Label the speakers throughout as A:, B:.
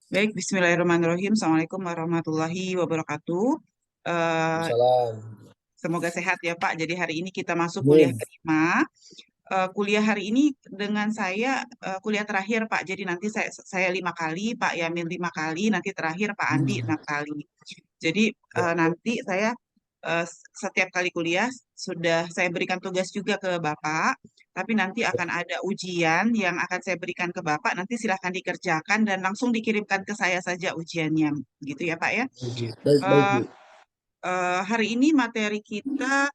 A: Baik, Bismillahirrahmanirrahim. Assalamualaikum warahmatullahi wabarakatuh. Eh,
B: Salam.
A: Semoga sehat ya Pak. Jadi hari ini kita masuk kuliah
B: Amin.
A: kelima. Kuliah hari ini dengan saya kuliah terakhir Pak. Jadi nanti saya 5 kali, Pak Yamin 5 kali, nanti terakhir Pak Andi
B: Hmm.
A: 6 kali. Jadi
B: Ya.
A: nanti saya setiap kali kuliah sudah saya berikan tugas juga ke Bapak, tapi nanti akan ada ujian yang akan saya berikan ke Bapak, nanti silahkan dikerjakan dan langsung dikirimkan ke saya saja ujiannya, gitu ya Pak ya.
B: Oke. Baik, baik,
A: Eh,
B: Bu.
A: Hari ini materi kita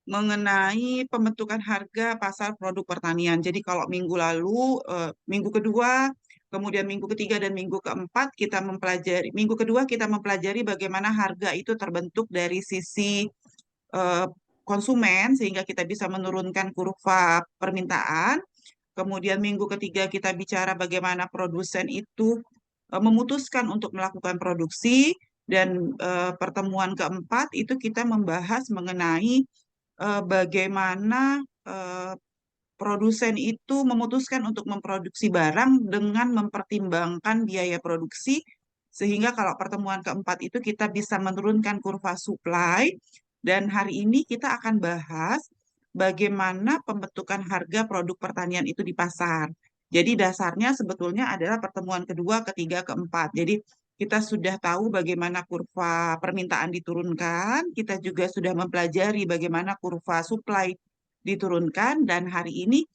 A: mengenai pembentukan harga pasar produk pertanian. Jadi kalau minggu lalu, minggu kedua, kemudian minggu ketiga dan minggu keempat kita mempelajari, minggu kedua kita mempelajari bagaimana harga itu terbentuk dari sisi eh, konsumen sehingga kita bisa menurunkan kurva permintaan. Kemudian minggu ketiga kita bicara bagaimana produsen itu memutuskan untuk melakukan produksi dan pertemuan keempat itu kita membahas mengenai bagaimana produsen itu memutuskan untuk memproduksi barang dengan mempertimbangkan biaya produksi, sehingga kalau pertemuan keempat itu kita bisa menurunkan kurva supply, dan hari ini kita akan bahas bagaimana pembentukan harga produk pertanian itu di pasar. Jadi dasarnya sebetulnya adalah pertemuan kedua, ketiga, keempat. Jadi kita sudah tahu bagaimana kurva permintaan diturunkan, kita juga sudah mempelajari bagaimana kurva supply diturunkan, dan hari ini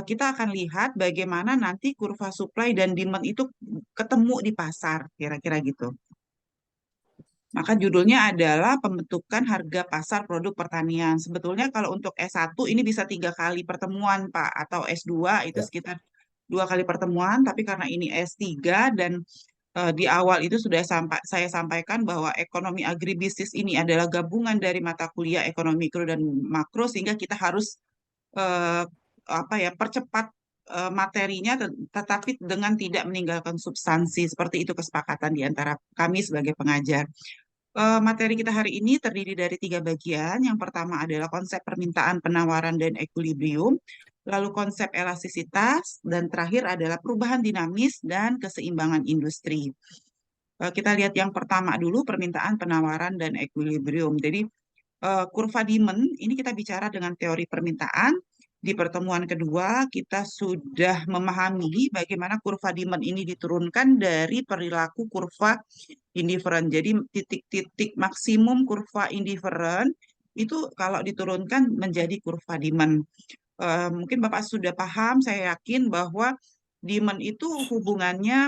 A: kita akan lihat bagaimana nanti kurva supply dan demand itu ketemu di pasar, kira-kira gitu. Maka judulnya adalah pembentukan harga pasar produk pertanian. Sebetulnya kalau untuk S1 ini bisa 3 kali pertemuan, Pak, atau S2 itu
B: Ya.
A: sekitar 2 kali pertemuan, tapi karena ini S3 dan di awal itu sudah saya sampaikan bahwa ekonomi agribisnis ini adalah gabungan dari mata kuliah ekonomi mikro dan makro, sehingga kita harus eh, apa ya percepat materinya, tetapi dengan tidak meninggalkan substansi. Seperti itu kesepakatan di antara kami sebagai pengajar. Materi kita hari ini terdiri dari 3 bagian. Yang pertama adalah konsep permintaan, penawaran, dan equilibrium. Lalu konsep elastisitas, dan terakhir adalah perubahan dinamis dan keseimbangan industri. Kita lihat yang pertama dulu, permintaan, penawaran, dan equilibrium. Jadi kurva demand ini kita bicara dengan teori permintaan. Di pertemuan kedua, kita sudah memahami bagaimana kurva demand ini diturunkan dari perilaku kurva indifferent. Jadi titik-titik maksimum kurva indifferent itu kalau diturunkan menjadi kurva demand. Mungkin Bapak sudah paham, saya yakin bahwa demand itu hubungannya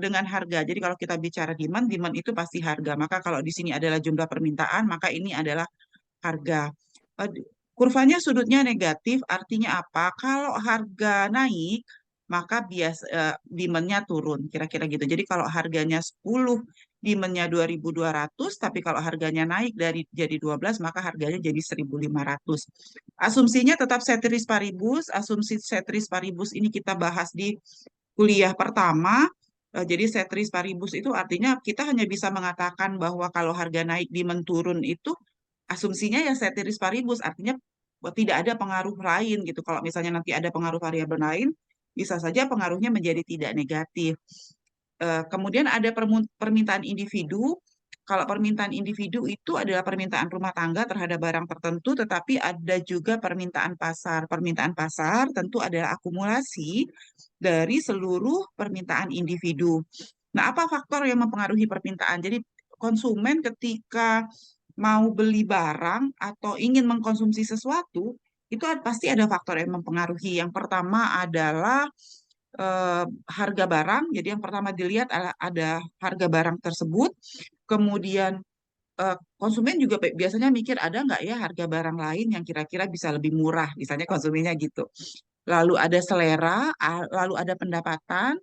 A: dengan harga. Jadi kalau kita bicara demand, demand itu pasti harga. Maka kalau di sini adalah jumlah permintaan, maka ini adalah harga. Eh, Kurvanya sudutnya negatif, artinya apa? Kalau harga naik, maka demand-nya turun, kira-kira gitu. Jadi kalau harganya 10, demand-nya 2.200, tapi kalau harganya naik dari jadi 12, maka harganya jadi 1.500. Asumsinya tetap ceteris paribus. Asumsi ceteris paribus ini kita bahas di kuliah pertama. Jadi ceteris paribus itu artinya kita hanya bisa mengatakan bahwa kalau harga naik, demand turun itu asumsinya ya ceteris paribus, artinya tidak ada pengaruh lain gitu. Kalau misalnya nanti ada pengaruh variabel lain, bisa saja pengaruhnya menjadi tidak negatif. Kemudian ada permintaan individu. Kalau permintaan individu itu adalah permintaan rumah tangga terhadap barang tertentu, tetapi ada juga permintaan pasar. Permintaan pasar tentu adalah akumulasi dari seluruh permintaan individu. Nah, apa faktor yang mempengaruhi permintaan? Jadi, konsumen ketika mau beli barang atau ingin mengkonsumsi sesuatu, itu pasti ada faktor yang mempengaruhi. Yang pertama adalah harga barang. Jadi yang pertama dilihat ada harga barang tersebut. Kemudian konsumen juga biasanya mikir ada nggak ya harga barang lain yang kira-kira bisa lebih murah, misalnya konsumennya gitu. Lalu ada selera, lalu ada pendapatan,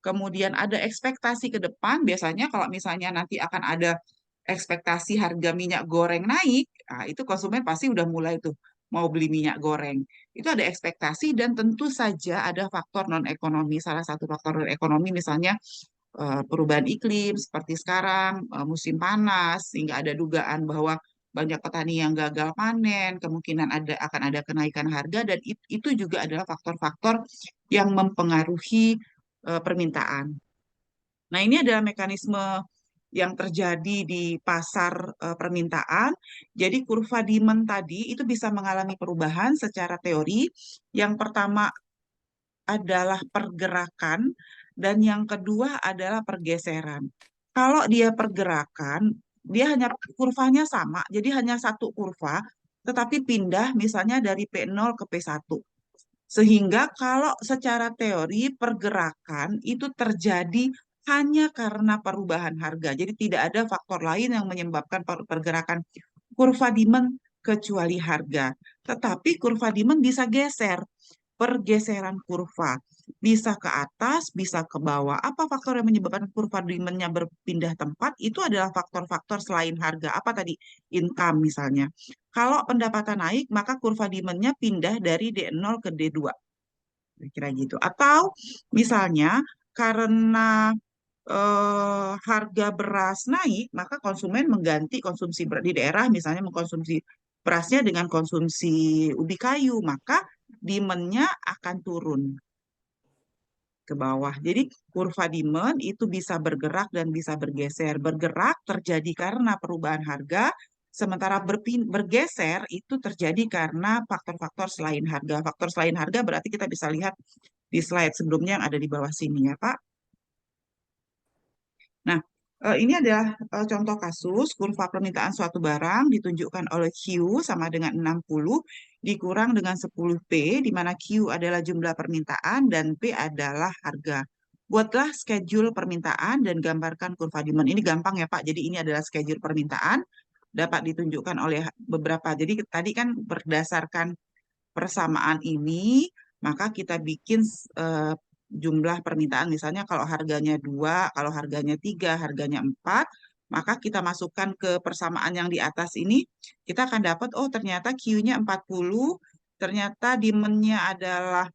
A: kemudian ada ekspektasi ke depan. Biasanya kalau misalnya nanti akan ada ekspektasi harga minyak goreng naik, nah itu konsumen pasti udah mulai tuh mau beli minyak goreng. Itu ada ekspektasi, dan tentu saja ada faktor non-ekonomi. Salah satu faktor non-ekonomi misalnya perubahan iklim seperti sekarang, musim panas, sehingga ada dugaan bahwa banyak petani yang gagal panen, kemungkinan akan ada kenaikan harga, dan itu juga adalah faktor-faktor yang mempengaruhi permintaan. Nah, ini adalah mekanisme yang terjadi di pasar permintaan. Jadi kurva demand tadi itu bisa mengalami perubahan secara teori. Yang pertama adalah pergerakan dan yang kedua adalah pergeseran. Kalau dia pergerakan, dia hanya kurvanya sama, jadi hanya satu kurva, tetapi pindah misalnya dari P0 ke P1. Sehingga kalau secara teori pergerakan itu terjadi hanya karena perubahan harga. Jadi tidak ada faktor lain yang menyebabkan pergerakan kurva demand kecuali harga. Tetapi kurva demand bisa geser, pergeseran kurva. Bisa ke atas, bisa ke bawah. Apa faktor yang menyebabkan kurva demand-nya berpindah tempat? Itu adalah faktor-faktor selain harga. Apa tadi? Income misalnya. Kalau pendapatan naik, maka kurva demand-nya pindah dari D0 ke D2. Kira-kira gitu. Atau misalnya karena harga beras naik, maka konsumen mengganti konsumsi beras di daerah, misalnya mengkonsumsi berasnya dengan konsumsi ubi kayu, maka demand-nya akan turun ke bawah. Jadi kurva demand itu bisa bergerak dan bisa bergeser. Bergerak terjadi karena perubahan harga, sementara bergeser itu terjadi karena faktor-faktor selain harga. Faktor selain harga berarti kita bisa lihat di slide sebelumnya yang ada di bawah sini ya, Pak. Nah, ini adalah contoh kasus kurva permintaan suatu barang ditunjukkan oleh Q sama dengan 60 dikurang dengan 10P, di mana Q adalah jumlah permintaan dan P adalah harga. Buatlah schedule permintaan dan gambarkan kurva demand. Ini gampang ya Pak, jadi ini adalah schedule permintaan, dapat ditunjukkan oleh beberapa. Jadi tadi kan berdasarkan persamaan ini, maka kita bikin eh, jumlah permintaan. Misalnya kalau harganya 2, kalau harganya 3, harganya 4, maka kita masukkan ke persamaan yang di atas ini, kita akan dapat, oh ternyata Q-nya 40, ternyata demand-nya adalah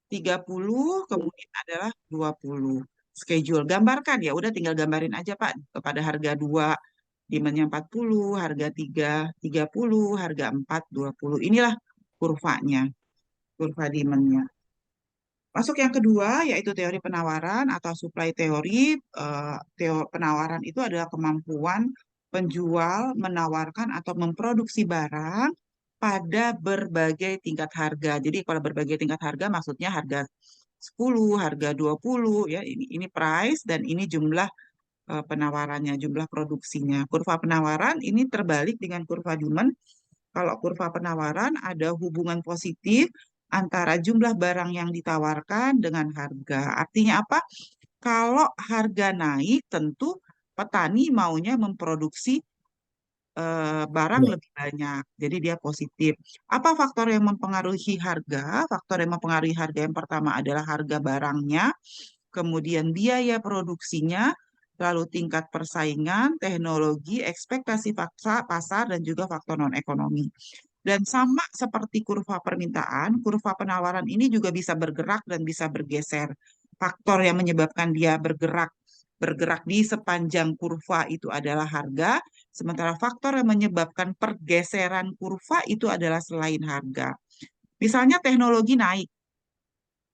A: 30, kemudian adalah 20. Schedule. Gambarkan, ya udah tinggal gambarin aja Pak, kepada harga 2, demand-nya 40, harga 3, 30, harga 4, 20. Inilah kurvanya, kurva demand-nya. Masuk yang kedua, yaitu teori penawaran atau supply teori. Penawaran itu adalah kemampuan penjual menawarkan atau memproduksi barang pada berbagai tingkat harga. Jadi kalau berbagai tingkat harga maksudnya harga 10, harga 20, ya ini price dan ini jumlah penawarannya, jumlah produksinya. Kurva penawaran ini terbalik dengan kurva demand. Kalau kurva penawaran ada hubungan positif antara jumlah barang yang ditawarkan dengan harga. Artinya apa? Kalau harga naik, tentu petani maunya memproduksi barang
B: Ya.
A: lebih banyak. Jadi dia positif. Apa faktor yang mempengaruhi harga? Faktor yang mempengaruhi harga yang pertama adalah harga barangnya, kemudian biaya produksinya, lalu tingkat persaingan, teknologi, ekspektasi pasar, dan juga faktor non-ekonomi. Dan sama seperti kurva permintaan, kurva penawaran ini juga bisa bergerak dan bisa bergeser. Faktor yang menyebabkan dia bergerak di sepanjang kurva itu adalah harga, sementara faktor yang menyebabkan pergeseran kurva itu adalah selain harga. Misalnya teknologi naik.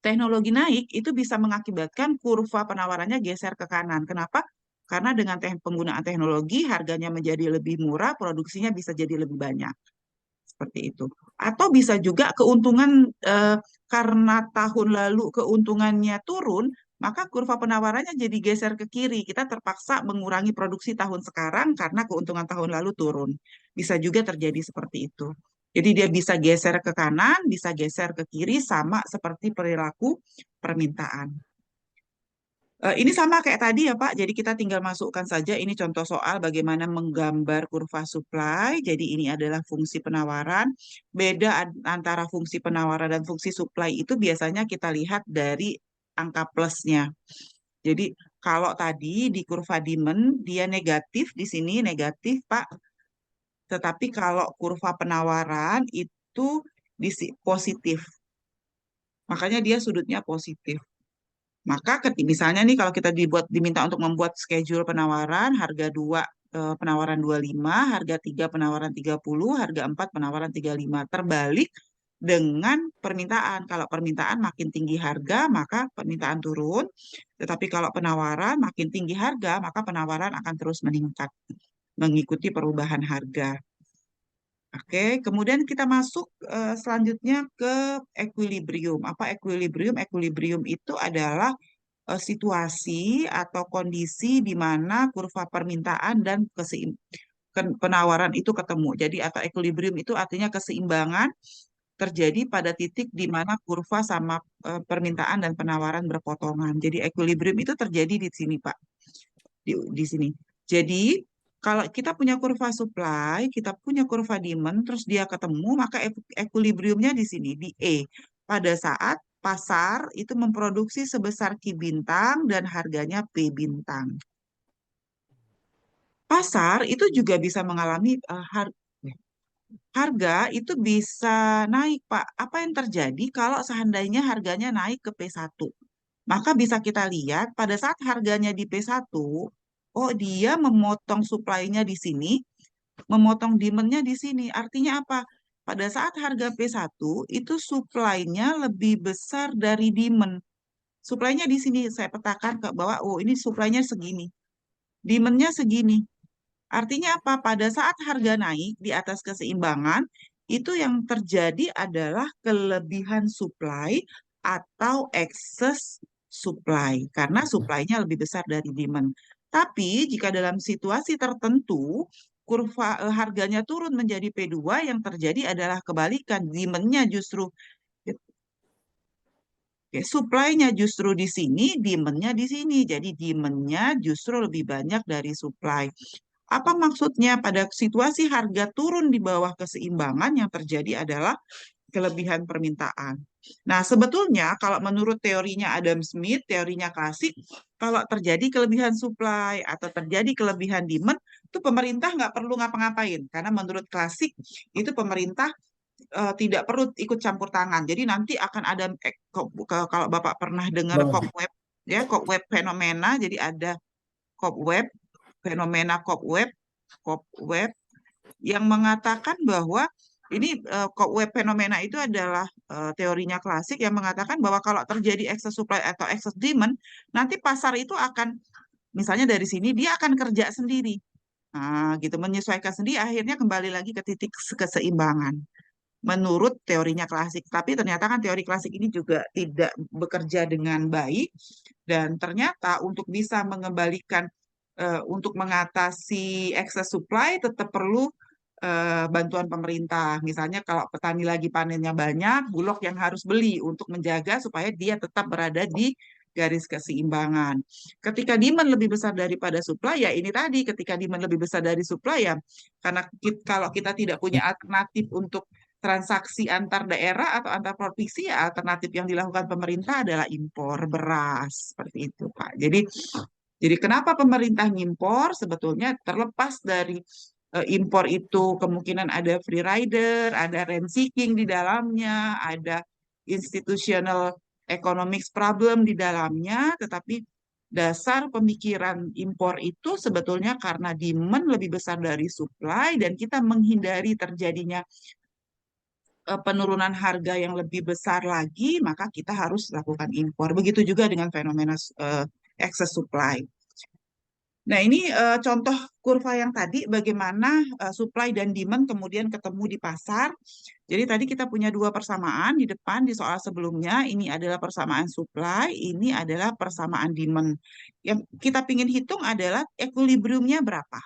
A: Teknologi naik itu bisa mengakibatkan kurva penawarannya geser ke kanan. Kenapa? Karena dengan penggunaan teknologi harganya menjadi lebih murah, produksinya bisa jadi lebih banyak. Seperti itu. Atau bisa juga keuntungan karena tahun lalu keuntungannya turun, maka kurva penawarannya jadi geser ke kiri. Kita terpaksa mengurangi produksi tahun sekarang karena keuntungan tahun lalu turun. Bisa juga terjadi seperti itu. Jadi dia bisa geser ke kanan, bisa geser ke kiri, sama seperti perilaku permintaan. Ini sama kayak tadi ya Pak, jadi kita tinggal masukkan saja ini contoh soal bagaimana menggambar kurva supply. Jadi ini adalah fungsi penawaran. Beda antara fungsi penawaran dan fungsi supply itu biasanya kita lihat dari angka plusnya. Jadi kalau tadi di kurva demand dia negatif, di sini negatif Pak. Tetapi kalau kurva penawaran itu positif. Makanya dia sudutnya positif. Maka misalnya nih kalau kita diminta untuk membuat schedule penawaran, harga 2 penawaran 25, harga 3 penawaran 30, harga 4 penawaran 35. Terbalik dengan permintaan. Kalau permintaan makin tinggi harga, maka permintaan turun. Tetapi kalau penawaran makin tinggi harga, maka penawaran akan terus meningkat mengikuti perubahan harga. Oke, kemudian kita masuk selanjutnya ke equilibrium. Apa equilibrium? Equilibrium itu adalah situasi atau kondisi di mana kurva permintaan dan penawaran itu ketemu. Jadi atau equilibrium itu artinya keseimbangan terjadi pada titik di mana kurva sama permintaan dan penawaran berpotongan. Jadi equilibrium itu terjadi di sini, Pak. Di sini. Jadi kalau kita punya kurva supply, kita punya kurva demand, terus dia ketemu, maka equilibriumnya di sini, di E. Pada saat pasar itu memproduksi sebesar Q bintang dan harganya P bintang. Pasar itu juga bisa mengalami harga itu bisa naik, Pak. Apa yang terjadi kalau seandainya harganya naik ke P1? Maka bisa kita lihat pada saat harganya di P1, oh dia memotong supply-nya di sini, memotong demand-nya di sini. Artinya apa? Pada saat harga P1 itu supply-nya lebih besar dari demand. Supply-nya di sini saya petakan ke bawah, oh ini supply-nya segini. Demand-nya segini. Artinya apa? Pada saat harga naik di atas keseimbangan, itu yang terjadi adalah kelebihan supply atau excess supply, karena supply-nya lebih besar dari demand. Tapi jika dalam situasi tertentu, kurva harganya turun menjadi P2, yang terjadi adalah kebalikan, demand-nya justru supply-nya justru di sini, demand-nya di sini. Jadi demand-nya justru lebih banyak dari supply. Apa maksudnya? Pada situasi harga turun di bawah keseimbangan, yang terjadi adalah kelebihan permintaan. Nah, sebetulnya kalau menurut teorinya Adam Smith, teorinya klasik, kalau terjadi kelebihan supply atau terjadi kelebihan demand, itu pemerintah nggak perlu ngapa-ngapain. Karena menurut klasik, itu pemerintah tidak perlu ikut campur tangan. Jadi nanti akan ada, kalau Bapak pernah dengar
B: Bang,
A: Cobweb, ya Cobweb fenomena, jadi ada Cobweb, fenomena Cobweb, Cobweb yang mengatakan bahwa ini web fenomena itu adalah teorinya klasik yang mengatakan bahwa kalau terjadi excess supply atau excess demand, nanti pasar itu akan, misalnya dari sini, dia akan kerja sendiri. Nah, gitu, menyesuaikan sendiri, akhirnya kembali lagi ke titik keseimbangan. Menurut teorinya klasik. Tapi ternyata kan teori klasik ini juga tidak bekerja dengan baik, dan ternyata untuk bisa mengembalikan, untuk mengatasi excess supply tetap perlu bantuan pemerintah. Misalnya kalau petani lagi panennya banyak, Bulog yang harus beli untuk menjaga supaya dia tetap berada di garis keseimbangan. Ketika demand lebih besar daripada supply, ya ini tadi, ketika demand lebih besar dari supply, ya karena kalau kita tidak punya alternatif untuk transaksi antar daerah atau antar provinsi, ya alternatif yang dilakukan pemerintah adalah impor beras. Seperti itu, Pak. Jadi kenapa pemerintah ngimpor? Sebetulnya terlepas dari impor itu kemungkinan ada free rider, ada rent seeking di dalamnya, ada institutional economics problem di dalamnya, tetapi dasar pemikiran impor itu sebetulnya karena demand lebih besar dari supply dan kita menghindari terjadinya penurunan harga yang lebih besar lagi, maka kita harus lakukan impor. Begitu juga dengan fenomena excess supply. Nah, ini contoh kurva yang tadi bagaimana supply dan demand kemudian ketemu di pasar. Jadi tadi kita punya dua persamaan di depan di soal sebelumnya. Ini adalah persamaan supply, ini adalah persamaan demand. Yang kita ingin hitung adalah equilibriumnya berapa.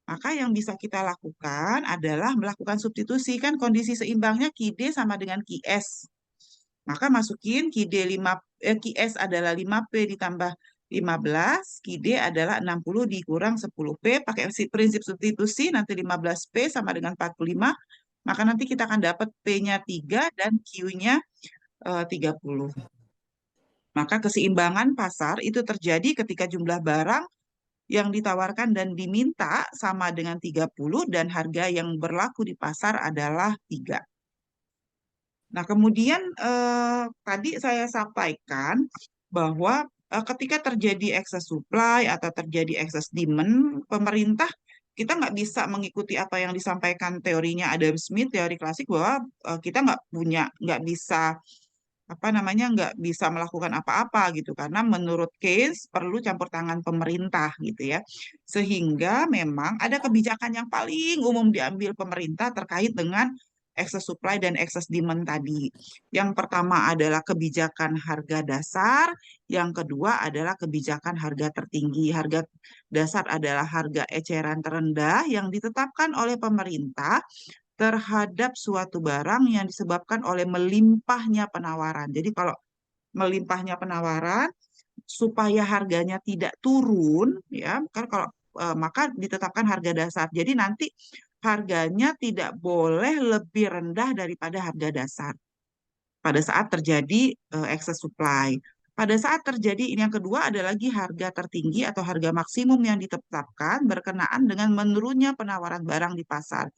A: Maka yang bisa kita lakukan adalah melakukan substitusi. Kan kondisi seimbangnya QD sama dengan QS. Maka masukin QS adalah 5P ditambah 15, QD adalah 60 dikurang 10P, pakai prinsip substitusi, nanti 15P sama dengan 45, maka nanti kita akan dapat P-nya 3 dan Q-nya 30. Maka keseimbangan pasar itu terjadi ketika jumlah barang yang ditawarkan dan diminta sama dengan 30 dan harga yang berlaku di pasar adalah 3. Nah, kemudian tadi saya sampaikan bahwa ketika terjadi excess supply atau terjadi excess demand, pemerintah kita nggak bisa mengikuti apa yang disampaikan teorinya Adam Smith, teori klasik bahwa kita nggak bisa apa namanya nggak bisa melakukan apa-apa gitu karena menurut Keynes perlu campur tangan pemerintah gitu ya sehingga memang ada kebijakan yang paling umum diambil pemerintah terkait dengan excess supply dan excess demand tadi. Yang pertama adalah kebijakan harga dasar, yang kedua adalah kebijakan harga tertinggi. Harga dasar adalah harga eceran terendah yang ditetapkan oleh pemerintah terhadap suatu barang yang disebabkan oleh melimpahnya penawaran. Jadi kalau melimpahnya penawaran supaya harganya tidak turun ya, kan kalau maka ditetapkan harga dasar. Jadi nanti harganya tidak boleh lebih rendah daripada harga dasar pada saat terjadi excess supply. Pada saat terjadi ini yang kedua ada lagi harga tertinggi atau harga maksimum yang ditetapkan berkenaan dengan menurunnya penawaran barang di pasar.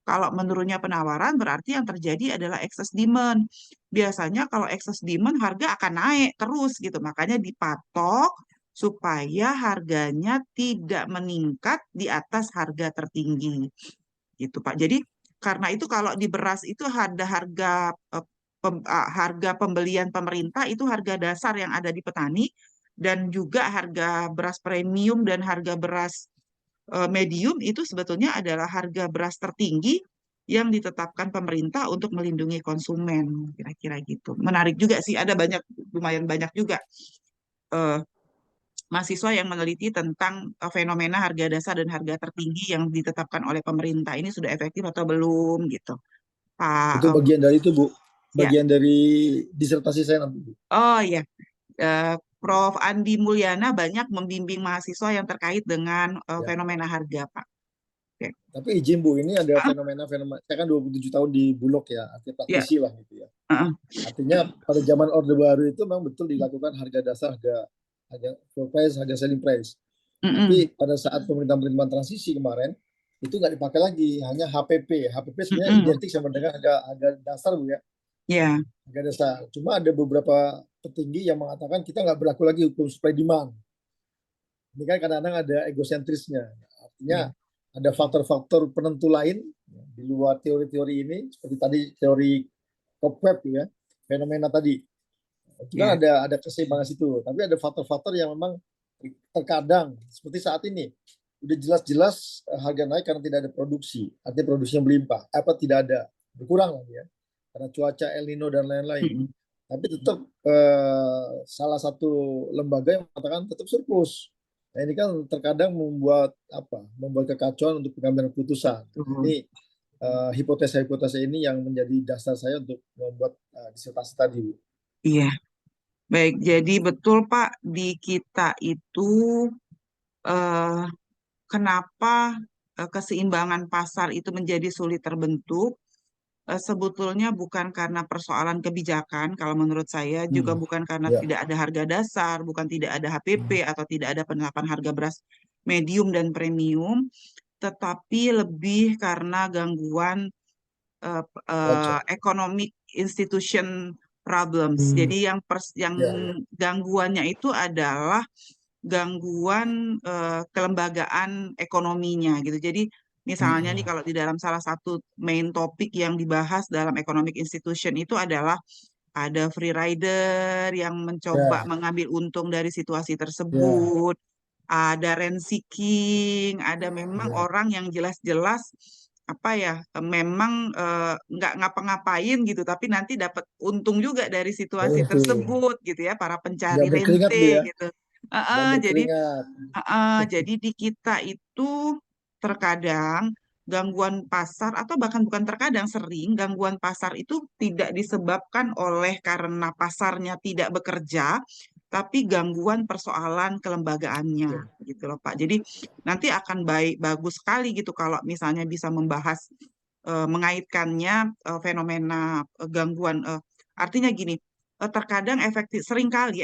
A: Kalau menurunnya penawaran berarti yang terjadi adalah excess demand. Biasanya kalau excess demand harga akan naik terus gitu. Makanya dipatok supaya harganya tidak meningkat di atas harga tertinggi. Gitu Pak. Jadi karena itu kalau di beras itu ada harga pembelian pemerintah itu harga dasar yang ada di petani dan juga harga beras premium dan harga beras medium itu sebetulnya adalah harga beras tertinggi yang ditetapkan pemerintah untuk melindungi konsumen, kira-kira gitu. Menarik juga sih, ada lumayan banyak juga eh, mahasiswa yang meneliti tentang fenomena harga dasar dan harga tertinggi yang ditetapkan oleh pemerintah. Ini sudah efektif atau belum gitu, Pak.
B: Itu bagian dari itu, Bu.
A: Ya,
B: Bagian dari disertasi saya nanti, Bu.
A: oh ya, Eh, Prof. Andi Mulyana banyak membimbing mahasiswa yang terkait dengan
B: Ya.
A: fenomena harga, Pak. Oke.
B: Tapi izin, Bu, ini ada fenomena-fenomena. Saya kan 27 tahun di Bulog ya, artinya
A: Ya,
B: praktisi lah gitu ya.
A: uh-uh.
B: Artinya pada zaman Orde Baru itu memang betul dilakukan harga dasar, harga floor price, harga selling price.
A: Mm-mm.
B: Tapi pada saat pemerintahan transisi kemarin itu nggak dipakai lagi, hanya HPP. HPP sebenarnya
A: Mm-mm.
B: identik sama dengan harga dasar, Bu ya,
A: Ya,
B: harga dasar. Cuma ada beberapa petinggi yang mengatakan kita nggak berlaku lagi hukum supply demand. Ini kan kadang-kadang ada egosentrisnya. Artinya
A: ya,
B: ada faktor-faktor penentu lain di luar teori-teori ini, seperti tadi teori cobweb ya, fenomena tadi. Itu kan
A: ya.
B: ada keseimbangan situ, tapi ada faktor-faktor yang memang terkadang seperti saat ini udah jelas-jelas harga naik karena tidak ada produksi, artinya produksinya melimpah, apa tidak ada berkurang lagi ya, karena cuaca El Nino dan lain-lain.
A: Mm-mm.
B: Tapi tetap salah satu lembaga yang mengatakan tetap surplus. Nah, ini kan terkadang membuat apa? Membuat kekacauan untuk pengambilan keputusan. Nah,
A: Tuh.
B: ini hipotesa-hipotesa ini yang menjadi dasar saya untuk membuat disertasi tadi.
A: Iya, baik. Jadi betul Pak, di kita itu eh, kenapa keseimbangan pasar itu menjadi sulit terbentuk? Sebetulnya bukan karena persoalan kebijakan, kalau menurut saya juga
B: Hmm.
A: bukan karena
B: Ya.
A: tidak ada harga dasar, bukan tidak ada HPP atau tidak ada penerapan harga beras medium dan premium, tetapi lebih karena gangguan
B: Cuaca.
A: economic institution problems.
B: Hmm.
A: Jadi yang
B: Ya, ya.
A: gangguannya itu adalah gangguan kelembagaan ekonominya gitu. Jadi misalnya nih
B: Hmm.
A: kalau di dalam salah satu main topik yang dibahas dalam economic institution itu adalah ada free rider yang mencoba
B: Ya,
A: mengambil untung dari situasi
B: ya,
A: tersebut, ada rent seeking, ada memang
B: ya.
A: orang yang jelas-jelas apa ya memang nggak ngapa-ngapain gitu tapi nanti dapat untung juga dari situasi
B: Untung.
A: tersebut gitu ya para pencari
B: Double keringat,
A: rente
B: Bu ya.
A: gitu.
B: Double
A: Jadi
B: keringat.
A: jadi di kita itu terkadang gangguan pasar atau bahkan bukan terkadang sering gangguan pasar itu tidak disebabkan oleh karena pasarnya tidak bekerja, tapi gangguan persoalan kelembagaannya
B: Ya.
A: gitu loh Pak. Jadi nanti akan bagus sekali gitu kalau misalnya bisa membahas mengaitkannya fenomena gangguan artinya gini terkadang seringkali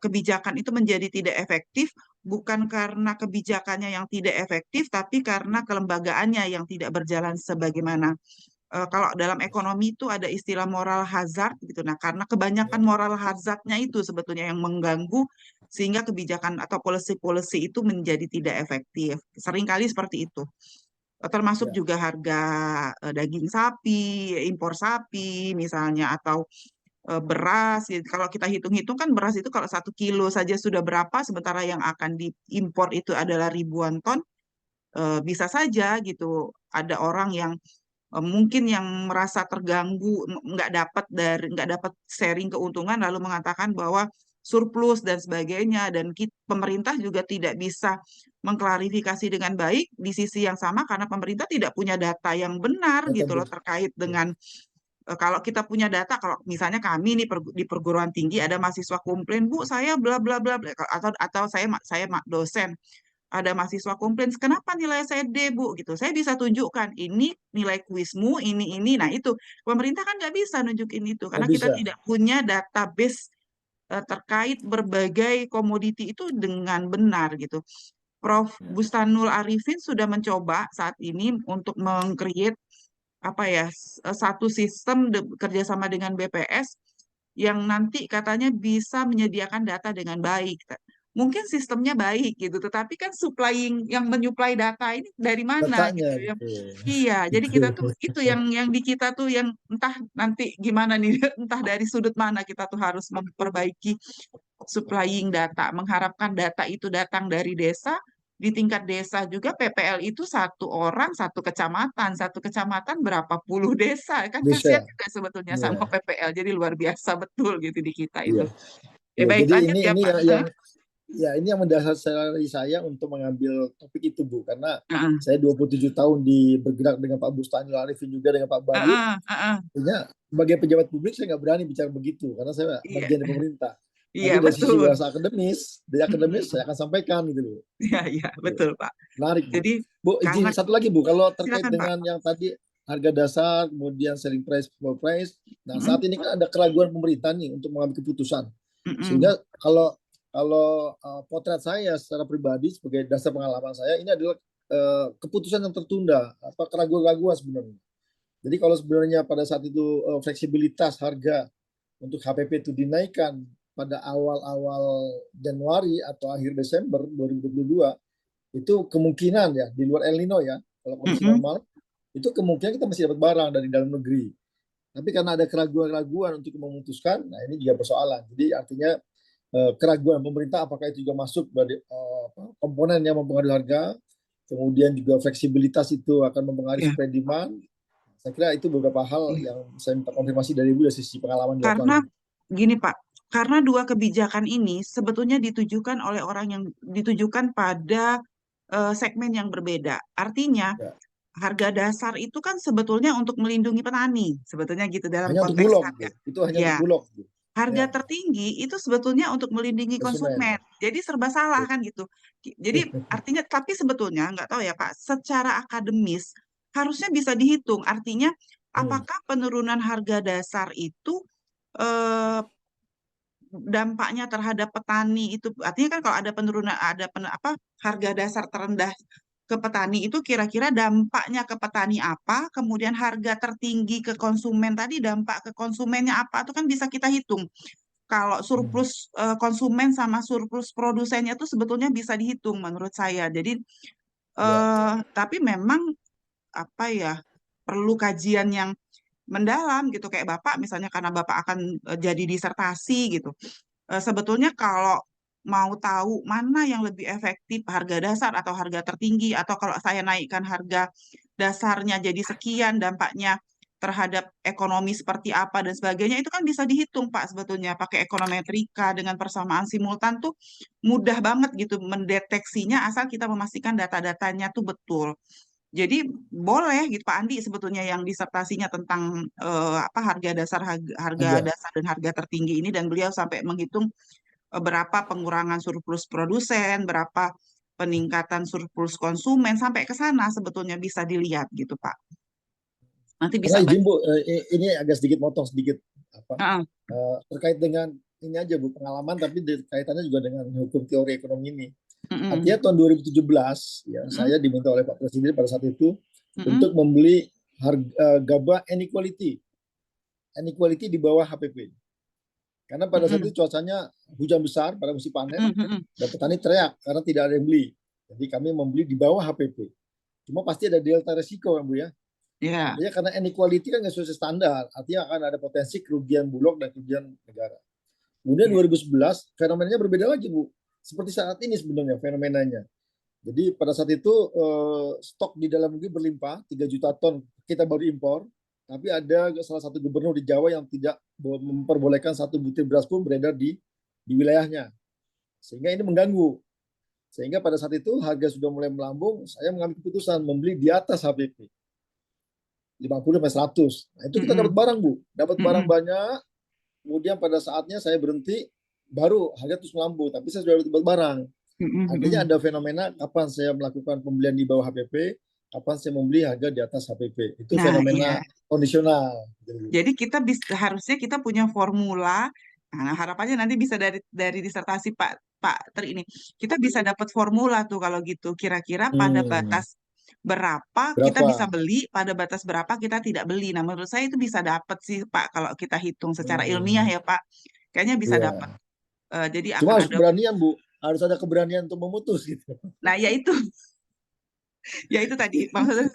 A: kebijakan itu menjadi tidak efektif bukan karena kebijakannya yang tidak efektif, tapi karena kelembagaannya yang tidak berjalan sebagaimana. Kalau dalam ekonomi itu ada istilah moral hazard gitu. Nah, karena kebanyakan
B: Ya.
A: moral hazardnya itu sebetulnya yang mengganggu sehingga kebijakan atau policy-policy itu menjadi tidak efektif. Seringkali seperti itu. Termasuk
B: Ya,
A: juga harga daging sapi, impor sapi misalnya, atau beras. Gitu. Kalau kita hitung-hitung kan beras itu kalau 1 kilo saja sudah berapa, sementara yang akan diimpor itu adalah ribuan ton. Bisa saja gitu ada orang yang mungkin yang merasa terganggu, nggak dapat sharing keuntungan, lalu mengatakan bahwa surplus dan sebagainya, dan pemerintah juga tidak bisa mengklarifikasi dengan baik di sisi yang sama karena pemerintah tidak punya data yang benar
B: data
A: gitu loh terkait
B: betul.
A: dengan kalau kita punya data, kalau misalnya kami nih di perguruan tinggi ada mahasiswa komplain, Bu, saya bla bla bla bla, atau saya dosen, ada mahasiswa komplain, kenapa nilai saya D, Bu? Gitu. Saya bisa tunjukkan, ini nilai kuismu, ini. Nah, itu. Pemerintah kan nggak bisa nunjukin itu,
B: Nggak
A: karena kita
B: bisa.
A: tidak punya database terkait berbagai komoditi itu dengan benar, gitu. Prof.
B: Ya.
A: Bustanul Arifin sudah mencoba saat ini untuk meng-create apa ya, satu sistem kerjasama dengan BPS yang nanti katanya bisa menyediakan data dengan baik. Mungkin sistemnya baik gitu, tetapi kan supplying yang menyuplai data ini dari mana
B: Datanya
A: gitu ya.
B: betul.
A: Iya, jadi kita tuh
B: Betul.
A: itu yang di kita tuh yang entah nanti gimana nih, entah dari sudut mana kita tuh harus memperbaiki supplying data, mengharapkan data itu datang dari desa. Di tingkat desa juga PPL itu satu orang satu kecamatan berapa puluh desa, kan kasihan
B: Bisa.
A: juga sebetulnya sama
B: Iya.
A: PPL, jadi luar biasa betul gitu di kita
B: Iya.
A: itu.
B: Ya,
A: Baik,
B: jadi
A: lanjut
B: ini
A: ya
B: ini
A: Pak.
B: yang ya ini yang mendasari saya untuk mengambil topik itu, Bu, karena
A: Heeh,
B: saya 27 tahun bergerak dengan Pak Bustanul Arifin juga dengan Pak Bayu.
A: heeh, heeh.
B: Artinya sebagai pejabat publik saya nggak berani bicara begitu karena saya
A: Iya,
B: bagian dari pemerintah.
A: iya
B: Nanti dari sisi
A: betul.
B: bahasa akademis, dari akademis saya
A: Mm-mm.
B: akan sampaikan gitu loh.
A: Iya, iya
B: Gitu.
A: betul Pak.
B: Menarik, Bu.
A: Jadi
B: Bu,
A: karena
B: izin satu lagi, Bu, kalau terkait
A: silakan Pak.
B: dengan yang tadi harga dasar, kemudian selling price, floor price. Nah, saat
A: Mm-mm,
B: ini kan ada keraguan pemerintah nih untuk mengambil keputusan.
A: mm-mm.
B: Sehingga kalau kalau potret saya secara pribadi sebagai dasar pengalaman saya ini adalah keputusan yang tertunda, apa keraguan-keraguan sebenarnya. Jadi kalau sebenarnya pada saat itu fleksibilitas harga untuk HPP itu dinaikkan pada awal-awal Januari atau akhir Desember 2022, itu kemungkinan ya di luar El Nino ya, kalau kondisi
A: Mm-mm.
B: normal itu kemungkinan kita masih dapat barang dari dalam negeri. Tapi karena ada keraguan-keraguan untuk memutuskan, nah ini juga persoalan. Jadi artinya keraguan pemerintah apakah itu juga masuk dari komponen yang mempengaruhi harga, kemudian juga fleksibilitas itu akan mempengaruhi
A: Ya,
B: supply demand. Saya kira itu beberapa hal
A: iya.
B: yang saya minta konfirmasi dari Ibu dari sisi pengalaman di
A: Karena
B: lapangan.
A: gini Pak, karena dua kebijakan ini sebetulnya ditujukan oleh orang yang ditujukan pada segmen yang berbeda. Artinya
B: Ya.
A: harga dasar itu kan sebetulnya untuk melindungi petani, sebetulnya gitu dalam
B: Hanya untuk
A: konteks
B: bulog,
A: harga.
B: itu hanya untuk
A: Ya,
B: bulog.
A: harga
B: Ya,
A: tertinggi itu sebetulnya untuk melindungi
B: konsumen.
A: konsumen. Jadi serba salah kan gitu. Jadi artinya, tapi sebetulnya nggak tahu ya Pak, secara akademis harusnya bisa dihitung. Artinya
B: Hmm.
A: apakah penurunan harga dasar itu eh, dampaknya terhadap petani itu, artinya kan kalau ada penurunan, harga dasar terendah ke petani itu kira-kira dampaknya ke petani apa, kemudian harga tertinggi ke konsumen tadi dampak ke konsumennya apa, itu kan bisa kita hitung. Kalau
B: Hmm.
A: surplus konsumen sama surplus produsennya itu sebetulnya bisa dihitung menurut saya. Jadi
B: Ya.
A: tapi memang apa ya, perlu kajian yang mendalam gitu, kayak Bapak misalnya karena Bapak akan jadi disertasi gitu. Sebetulnya kalau mau tahu mana yang lebih efektif, harga dasar atau harga tertinggi, atau kalau saya naikkan harga dasarnya jadi sekian, dampaknya terhadap ekonomi seperti apa dan sebagainya, itu kan bisa dihitung Pak sebetulnya pakai ekonometrika dengan persamaan simultan tuh mudah banget gitu mendeteksinya asal kita memastikan data-datanya tuh betul. Jadi boleh gitu Pak Andi sebetulnya yang disertasinya tentang harga
B: Harga.
A: dasar dan harga tertinggi ini, dan beliau sampai menghitung berapa pengurangan surplus produsen, berapa peningkatan surplus konsumen, sampai ke sana sebetulnya bisa dilihat gitu Pak. Nanti
B: Karena
A: bisa
B: izin
A: baca.
B: Bu, ini agak sedikit motong sedikit apa
A: Heeh,
B: terkait dengan ini aja Bu pengalaman, tapi kaitannya juga dengan hukum teori ekonomi ini.
A: mm-mm,
B: Artinya tahun 2017 ya
A: mm-mm,
B: saya diminta oleh Pak Presiden pada saat itu
A: mm-mm,
B: untuk membeli harga gabah inequality di bawah HPP. Karena pada saat
A: Mm-mm.
B: itu cuacanya hujan besar pada musim panen,
A: Mm-mm. Mm-mm.
B: dan petani teriak karena tidak ada yang beli. Jadi kami membeli di bawah HPP. Cuma pasti ada delta resiko kan Bu ya.
A: Ya.
B: Artinya karena inequality kan nggak sesuai standar, artinya akan ada potensi kerugian Bulog dan kerugian negara. Kemudian
A: Ya.
B: 2011 fenomenanya berbeda lagi Bu. Seperti saat ini sebenarnya fenomenanya. Jadi pada saat itu stok di dalam negeri berlimpah, 3 juta ton kita baru impor, tapi ada salah satu gubernur di Jawa yang tidak memperbolehkan satu butir beras pun beredar di wilayahnya. Sehingga ini mengganggu. Sehingga pada saat itu harga sudah mulai melambung, saya mengambil keputusan membeli di atas HPP. 50 sampai 100. Nah, itu kita dapat
A: Mm-mm.
B: barang, Bu. Dapat barang
A: Mm-mm.
B: banyak, kemudian pada saatnya saya berhenti, baru harga terus melambung, tapi saya sudah dapat barang.
A: Mm-mm.
B: Artinya
A: Mm-mm.
B: ada fenomena kapan saya melakukan pembelian di bawah HPP, kapan saya membeli harga di atas HPP. Itu
A: Nah, iya.
B: fenomena kondisional.
A: Jadi kita bisa harusnya kita punya formula. Nah, harapannya nanti bisa dari disertasi Pak Ter ini. Kita bisa dapat formula tuh kalau gitu. Kira-kira pada
B: Hmm,
A: batas berapa kita bisa
B: berapa?
A: beli, pada batas berapa kita tidak beli. Nah, menurut saya itu bisa dapat sih Pak kalau kita hitung secara ilmiah
B: Hmm,
A: ya Pak. Kayaknya bisa dapat.
B: iya.
A: Jadi
B: Cuma
A: akan
B: harus
A: ada.
B: keberanian, Bu. Harus ada keberanian untuk memutus gitu.
A: Nah, ya itu. Ya itu tadi maksudnya.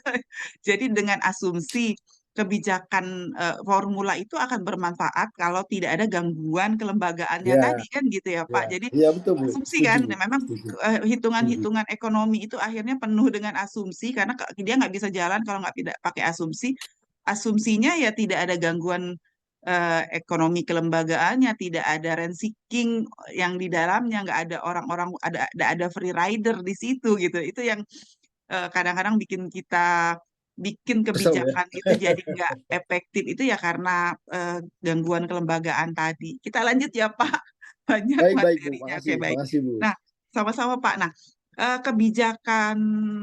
A: Jadi dengan asumsi kebijakan formula itu akan bermanfaat kalau tidak ada gangguan kelembagaannya
B: Iya,
A: tadi kan gitu ya
B: iya.
A: Pak. Jadi
B: Iya betul, Bu.
A: asumsi
B: Setuju,
A: kan
B: Bu.
A: memang
B: Setuju. Setuju.
A: hitungan-hitungan ekonomi itu akhirnya penuh dengan asumsi karena dia nggak bisa jalan kalau nggak tidak pakai asumsi. Asumsinya ya tidak ada gangguan ekonomi kelembagaannya, tidak ada rent seeking yang di dalamnya, nggak ada orang-orang ada free rider di situ gitu. Itu yang kadang-kadang bikin
B: Kesel, Bu ya.
A: kebijakan itu jadi nggak efektif itu ya karena gangguan kelembagaan tadi. Kita lanjut ya Pak, banyak
B: Baik, baik, Bu.
A: materinya. Oke
B: Makasih.
A: baik.
B: Makasih, Bu.
A: Nah, sama-sama Pak. Nah, kebijakan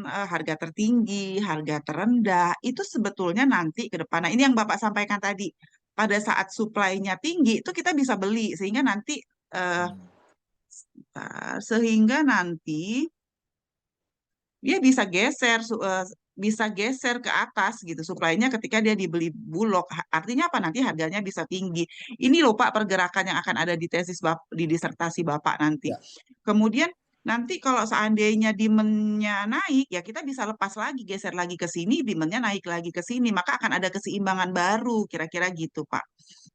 A: harga tertinggi, harga terendah itu sebetulnya nanti ke depan. Nah, ini yang Bapak sampaikan tadi. Pada saat supply-nya tinggi itu kita bisa beli eh, sehingga nanti dia bisa geser ke atas gitu suplainya ketika dia dibeli Bulog. Artinya apa? Nanti harganya bisa tinggi. Ini loh Pak pergerakan yang akan ada di di disertasi Bapak nanti.
B: Ya.
A: Kemudian nanti kalau seandainya demand-nya naik, ya kita bisa lepas lagi, geser lagi ke sini, demand-nya naik lagi ke sini, maka akan ada keseimbangan baru, kira-kira gitu Pak.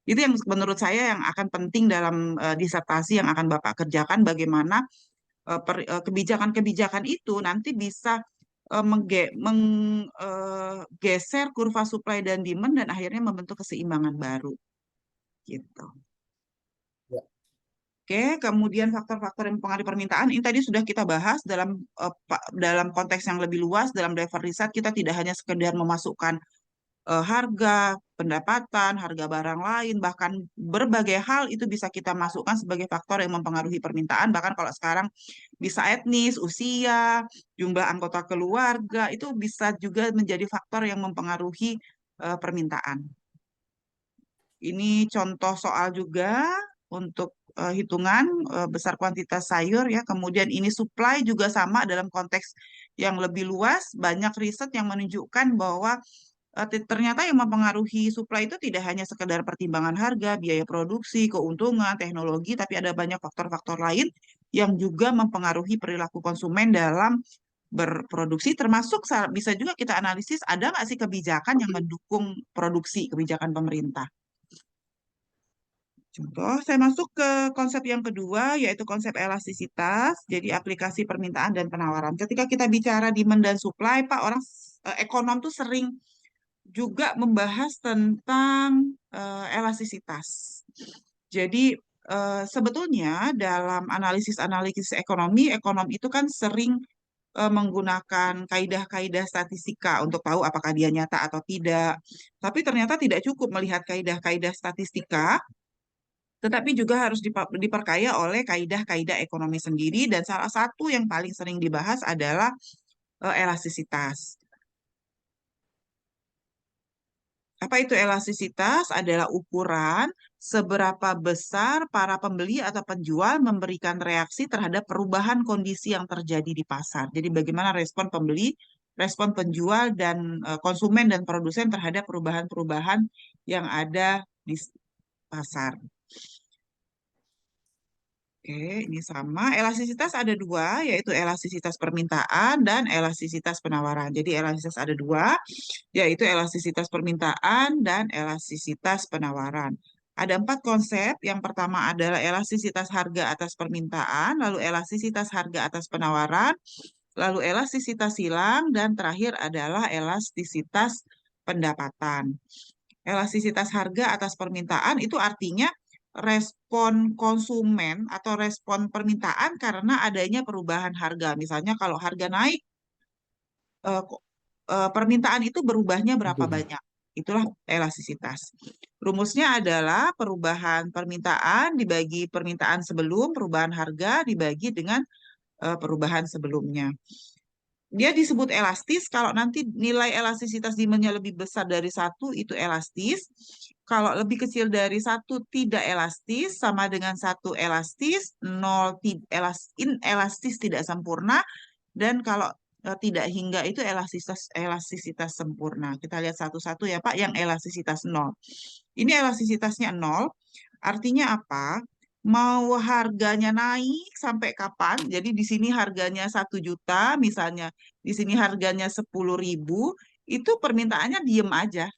A: Itu yang menurut saya yang akan penting dalam disertasi yang akan Bapak kerjakan, bagaimana kebijakan-kebijakan itu nanti bisa menggeser kurva supply dan demand dan akhirnya membentuk keseimbangan baru gitu.
B: Ya.
A: Oke, kemudian faktor-faktor yang mempengaruhi permintaan ini tadi sudah kita bahas dalam konteks yang lebih luas dalam driver riset kita tidak hanya sekedar memasukkan harga, pendapatan, harga barang lain, bahkan berbagai hal itu bisa kita masukkan sebagai faktor yang mempengaruhi permintaan. Bahkan kalau sekarang bisa etnis, usia, jumlah anggota keluarga, itu bisa juga menjadi faktor yang mempengaruhi permintaan. Ini contoh soal juga untuk hitungan besar kuantitas sayur ya. Kemudian ini supply juga sama dalam konteks yang lebih luas. Banyak riset yang menunjukkan bahwa ternyata yang mempengaruhi supply itu tidak hanya sekedar pertimbangan harga, biaya produksi, keuntungan, teknologi, tapi ada banyak faktor-faktor lain yang juga mempengaruhi perilaku konsumen dalam berproduksi, termasuk bisa juga kita analisis ada nggak sih kebijakan yang mendukung produksi, kebijakan pemerintah. Contoh, saya masuk ke konsep yang kedua, yaitu konsep elastisitas, jadi aplikasi permintaan dan penawaran. Ketika kita bicara demand dan supply, Pak, orang ekonom tuh sering juga membahas tentang elastisitas. Jadi sebetulnya dalam analisis-analisis ekonomi, ekonom itu kan sering menggunakan kaidah-kaidah statistika untuk tahu apakah dia nyata atau tidak. Tapi ternyata tidak cukup melihat kaidah-kaidah statistika, tetapi juga harus diperkaya oleh kaidah-kaidah ekonomi sendiri. Dan salah satu yang paling sering dibahas adalah elastisitas. Apa itu elastisitas? Adalah ukuran seberapa besar para pembeli atau penjual memberikan reaksi terhadap perubahan kondisi yang terjadi di pasar. Jadi bagaimana respon pembeli, respon penjual, dan konsumen dan produsen terhadap perubahan-perubahan yang ada di pasar. Oke, ini sama. Elastisitas ada dua, yaitu elastisitas permintaan dan elastisitas penawaran. Jadi elastisitas ada dua, yaitu elastisitas permintaan dan elastisitas penawaran. Ada empat konsep. Yang pertama adalah elastisitas harga atas permintaan, lalu elastisitas harga atas penawaran, lalu elastisitas silang, dan terakhir adalah elastisitas pendapatan. Elastisitas harga atas permintaan itu artinya respon konsumen atau respon permintaan karena adanya perubahan harga. Misalnya kalau harga naik, permintaan itu berubahnya berapa
B: Betul.
A: banyak. Itulah elastisitas. Rumusnya adalah perubahan permintaan dibagi permintaan sebelum, perubahan harga dibagi dengan perubahan sebelumnya. Dia disebut elastis kalau nanti nilai elastisitas demand-nya lebih besar dari satu, itu elastis. Kalau lebih kecil dari satu, tidak elastis, sama dengan satu elastis, nol inelastis tidak sempurna, dan kalau tidak hingga itu elastisitas sempurna. Kita lihat satu-satu ya Pak, yang elastisitas nol. Ini elastisitasnya nol, artinya apa? Mau harganya naik sampai kapan? Jadi di sini harganya 1 juta, misalnya di sini harganya 10.000, itu permintaannya diem aja.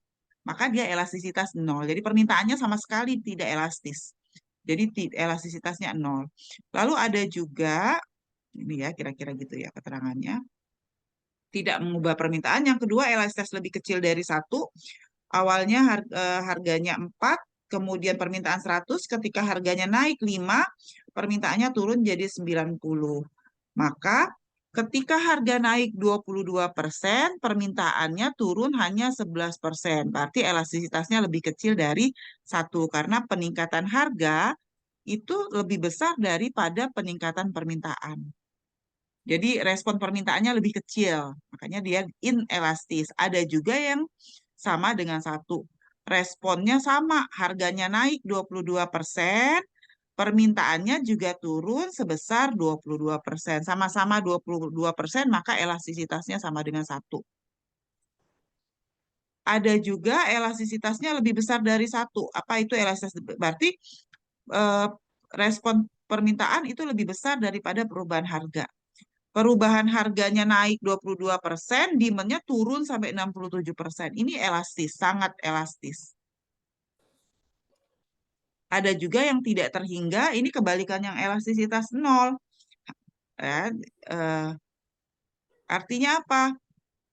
A: Maka dia elastisitas nol. Jadi permintaannya sama sekali tidak elastis. Jadi elastisitasnya nol. Lalu ada juga, ini ya kira-kira gitu ya keterangannya, tidak mengubah permintaan. Yang kedua, elastisitas lebih kecil dari satu. Awalnya harganya 4, kemudian permintaan 100, ketika harganya naik 5, permintaannya turun jadi 90. Maka ketika harga naik 22%, permintaannya turun hanya 11%. Berarti elastisitasnya lebih kecil dari satu karena peningkatan harga itu lebih besar daripada peningkatan permintaan. Jadi respon permintaannya lebih kecil, makanya dia inelastis. Ada juga yang sama dengan satu. Responnya sama, harganya naik 22%, permintaannya juga turun sebesar 22%. Sama-sama 22%, maka elastisitasnya sama dengan satu. Ada juga elastisitasnya lebih besar dari satu. Apa itu elastisitas? Berarti eh, respon permintaan itu lebih besar daripada perubahan harga. Perubahan harganya naik 22%, demand-nya turun sampai 67%. Ini elastis, sangat elastis. Ada juga yang tidak terhingga, ini kebalikan yang elastisitas nol. Ya, artinya apa?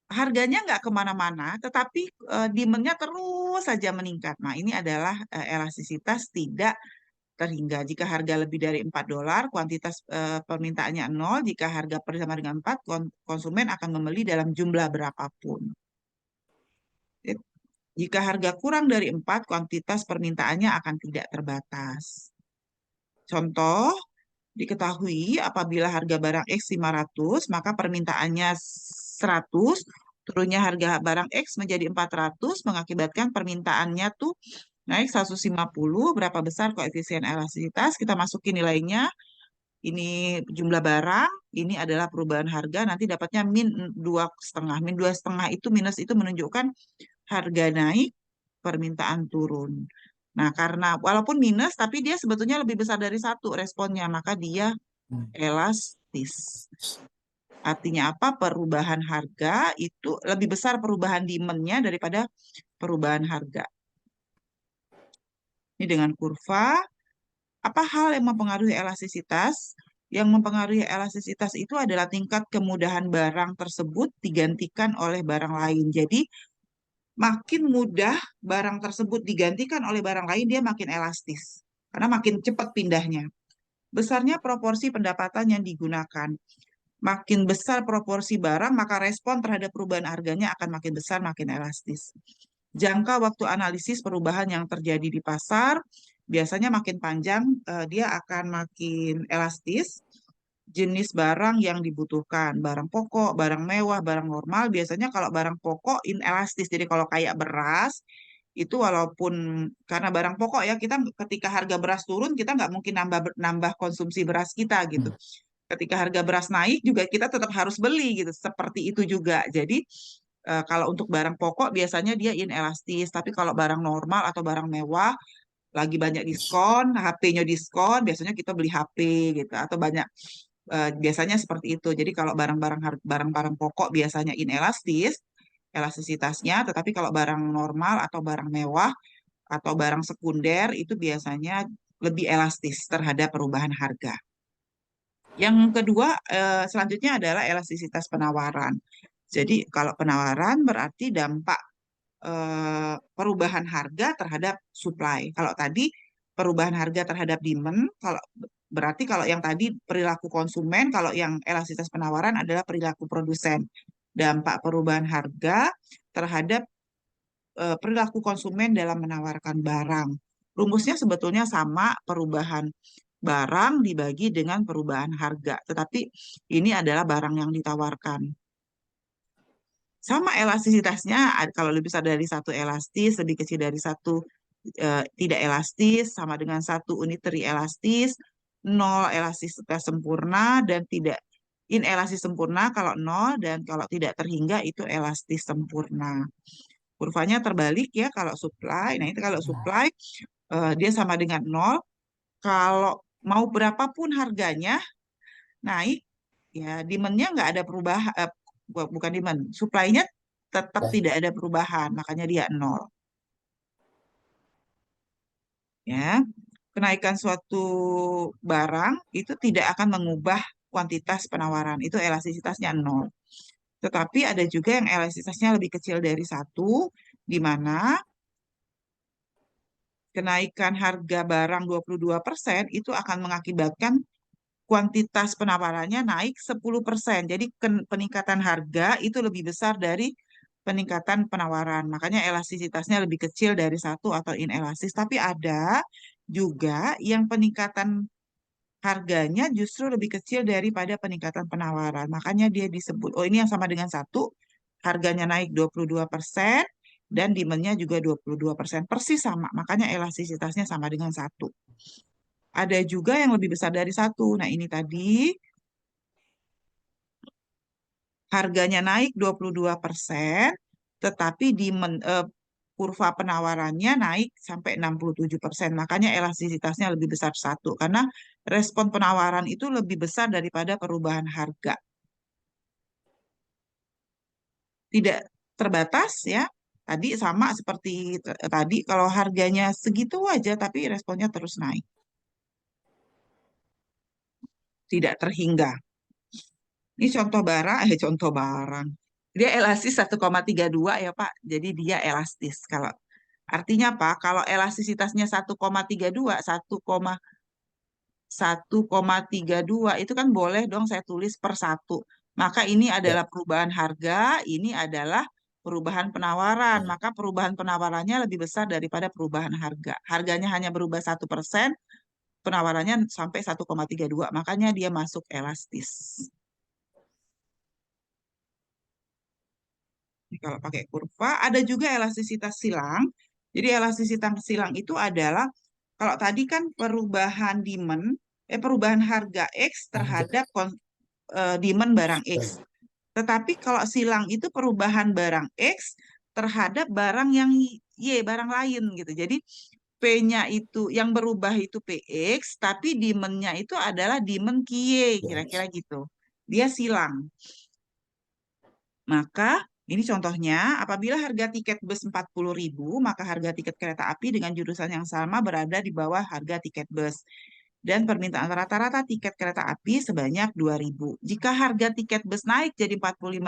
A: Harganya nggak kemana-mana, tetapi demand-nya terus saja meningkat. Nah, ini adalah elastisitas tidak terhingga. Jika harga lebih dari $4, kuantitas permintaannya nol. Jika harga bersama dengan 4, konsumen akan membeli dalam jumlah berapapun. Jika harga kurang dari 4, kuantitas permintaannya akan tidak terbatas. Contoh, diketahui apabila harga barang X 500, maka permintaannya 100, turunnya harga barang X menjadi 400, mengakibatkan permintaannya tuh naik 150. Berapa besar koefisien elastisitas? Kita masukin nilainya. Ini jumlah barang, ini adalah perubahan harga, nanti dapatnya min 2,5. Min 2,5 itu minus itu menunjukkan harga naik, permintaan turun. Nah, karena walaupun minus, tapi dia sebetulnya lebih besar dari satu responnya, maka dia elastis. Artinya apa? Perubahan harga itu lebih besar perubahan demand-nya daripada perubahan harga. Ini dengan kurva. Apa hal yang mempengaruhi elastisitas? Yang mempengaruhi elastisitas itu adalah tingkat kemudahan barang tersebut digantikan oleh barang lain. Jadi, makin mudah barang tersebut digantikan oleh barang lain, dia makin elastis. Karena makin cepat pindahnya. Besarnya proporsi pendapatan yang digunakan. Makin besar proporsi barang, maka respon terhadap perubahan harganya akan makin besar, makin elastis. Jangka waktu analisis perubahan yang terjadi di pasar, biasanya makin panjang, dia akan makin elastis. Jenis barang yang dibutuhkan, barang pokok, barang mewah, barang normal, biasanya kalau barang pokok inelastis. Jadi kalau kayak beras, itu walaupun karena barang pokok ya, kita ketika harga beras turun, kita nggak mungkin nambah konsumsi beras kita gitu. Ketika harga beras naik juga kita tetap harus beli gitu. Seperti itu juga. Jadi kalau untuk barang pokok biasanya dia inelastis, tapi kalau barang normal atau barang mewah lagi banyak diskon, HP-nya diskon, biasanya kita beli HP gitu, atau banyak biasanya seperti itu. Jadi kalau barang-barang pokok biasanya inelastis, elastisitasnya, tetapi kalau barang normal atau barang mewah atau barang sekunder itu biasanya lebih elastis terhadap perubahan harga. Yang kedua, selanjutnya adalah elastisitas penawaran. Jadi kalau penawaran berarti dampak perubahan harga terhadap supply. Kalau tadi perubahan harga terhadap demand, kalau berarti kalau yang tadi perilaku konsumen, kalau yang elastisitas penawaran adalah perilaku produsen. Dampak perubahan harga terhadap perilaku konsumen dalam menawarkan barang. Rumusnya sebetulnya sama, perubahan barang dibagi dengan perubahan harga, tetapi ini adalah barang yang ditawarkan. Sama elastisitasnya, kalau lebih besar dari satu elastis, lebih kecil dari satu tidak elastis, sama dengan satu unitary elastis, nol elastisitas sempurna, dan tidak inelastis sempurna kalau nol, dan kalau tidak terhingga itu elastis sempurna. Kurvanya terbalik ya kalau supply. Nah itu kalau supply dia sama dengan nol. Kalau mau berapapun harganya naik, ya demand-nya nggak ada perubahan, bukan demand, supply-nya tetap tidak ada perubahan, makanya dia nol. Ya, kenaikan suatu barang itu tidak akan mengubah kuantitas penawaran, itu elastisitasnya nol. Tetapi ada juga yang elastisitasnya lebih kecil dari satu, di mana kenaikan harga barang 22% itu akan mengakibatkan kuantitas penawarannya naik 10%. Jadi peningkatan harga itu lebih besar dari peningkatan penawaran. Makanya elastisitasnya lebih kecil dari satu atau inelastis. Tapi ada juga yang peningkatan harganya justru lebih kecil daripada peningkatan penawaran. Makanya dia disebut, oh ini yang sama dengan satu, harganya naik 22%, dan demand-nya juga 22%. Persis sama, makanya elastisitasnya sama dengan satu. Ada juga yang lebih besar dari satu. Nah ini tadi, harganya naik 22%, tetapi kurva penawarannya naik sampai 67%. Makanya elastisitasnya lebih besar satu, karena respon penawaran itu lebih besar daripada perubahan harga. Tidak terbatas ya. Tadi sama seperti tadi, kalau harganya segitu aja, tapi responnya terus naik. Tidak terhingga. Ini contoh barang. Dia elastis 1,32 ya Pak. Jadi dia elastis. Kalau artinya apa? Kalau elastisitasnya 1,32, 1,32 itu kan boleh dong saya tulis per satu. Maka ini
B: Ya.
A: adalah perubahan harga, ini adalah perubahan penawaran.
B: Ya.
A: Maka perubahan penawarannya lebih besar daripada perubahan harga. Harganya hanya berubah 1%, penawarannya sampai 1,32. Makanya dia masuk elastis. Ini kalau pakai kurva, ada juga elastisitas silang. Jadi elastisitas silang itu adalah, kalau tadi kan perubahan harga X terhadap demand barang X. Tetapi kalau silang itu perubahan barang X terhadap barang yang Y, barang lain gitu. Jadi P-nya itu, yang berubah itu PX, tapi demand-nya itu adalah demand QY, kira-kira gitu. Dia silang. Maka, ini contohnya, apabila harga tiket bus 40.000, maka harga tiket kereta api dengan jurusan yang sama berada di bawah harga tiket bus. Dan permintaan rata-rata tiket kereta api sebanyak 2.000. Jika harga tiket bus naik jadi 45.000,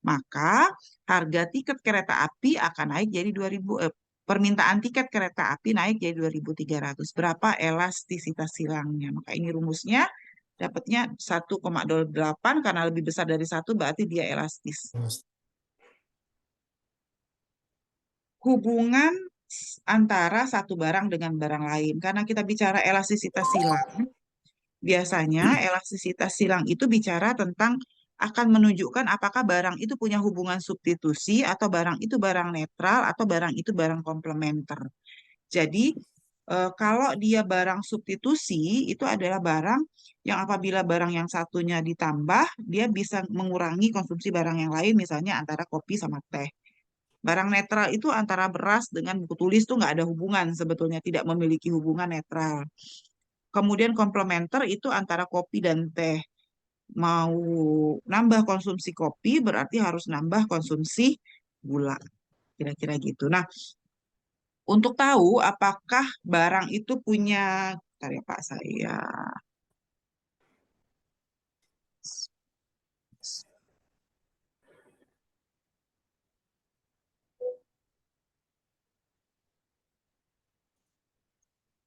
A: maka harga tiket kereta api akan naik jadi 2.000. Permintaan tiket kereta api naik jadi 2.300. Berapa elastisitas silangnya? Maka ini rumusnya. Dapatnya 1,08 karena lebih besar dari satu berarti dia elastis. Hubungan antara satu barang dengan barang lain. Karena kita bicara elastisitas silang, biasanya elastisitas silang itu bicara tentang akan menunjukkan apakah barang itu punya hubungan substitusi atau barang itu barang netral atau barang itu barang komplementer. Jadi kalau dia barang substitusi itu adalah barang yang apabila barang yang satunya ditambah, dia bisa mengurangi konsumsi barang yang lain, misalnya antara kopi sama teh. Barang netral itu antara beras dengan buku tulis tuh nggak ada hubungan sebetulnya, tidak memiliki hubungan netral. Kemudian komplementer itu antara kopi dan teh. Mau nambah konsumsi kopi berarti harus nambah konsumsi gula. Kira-kira gitu. Nah, untuk tahu apakah barang itu punya, bentar ya Pak, saya.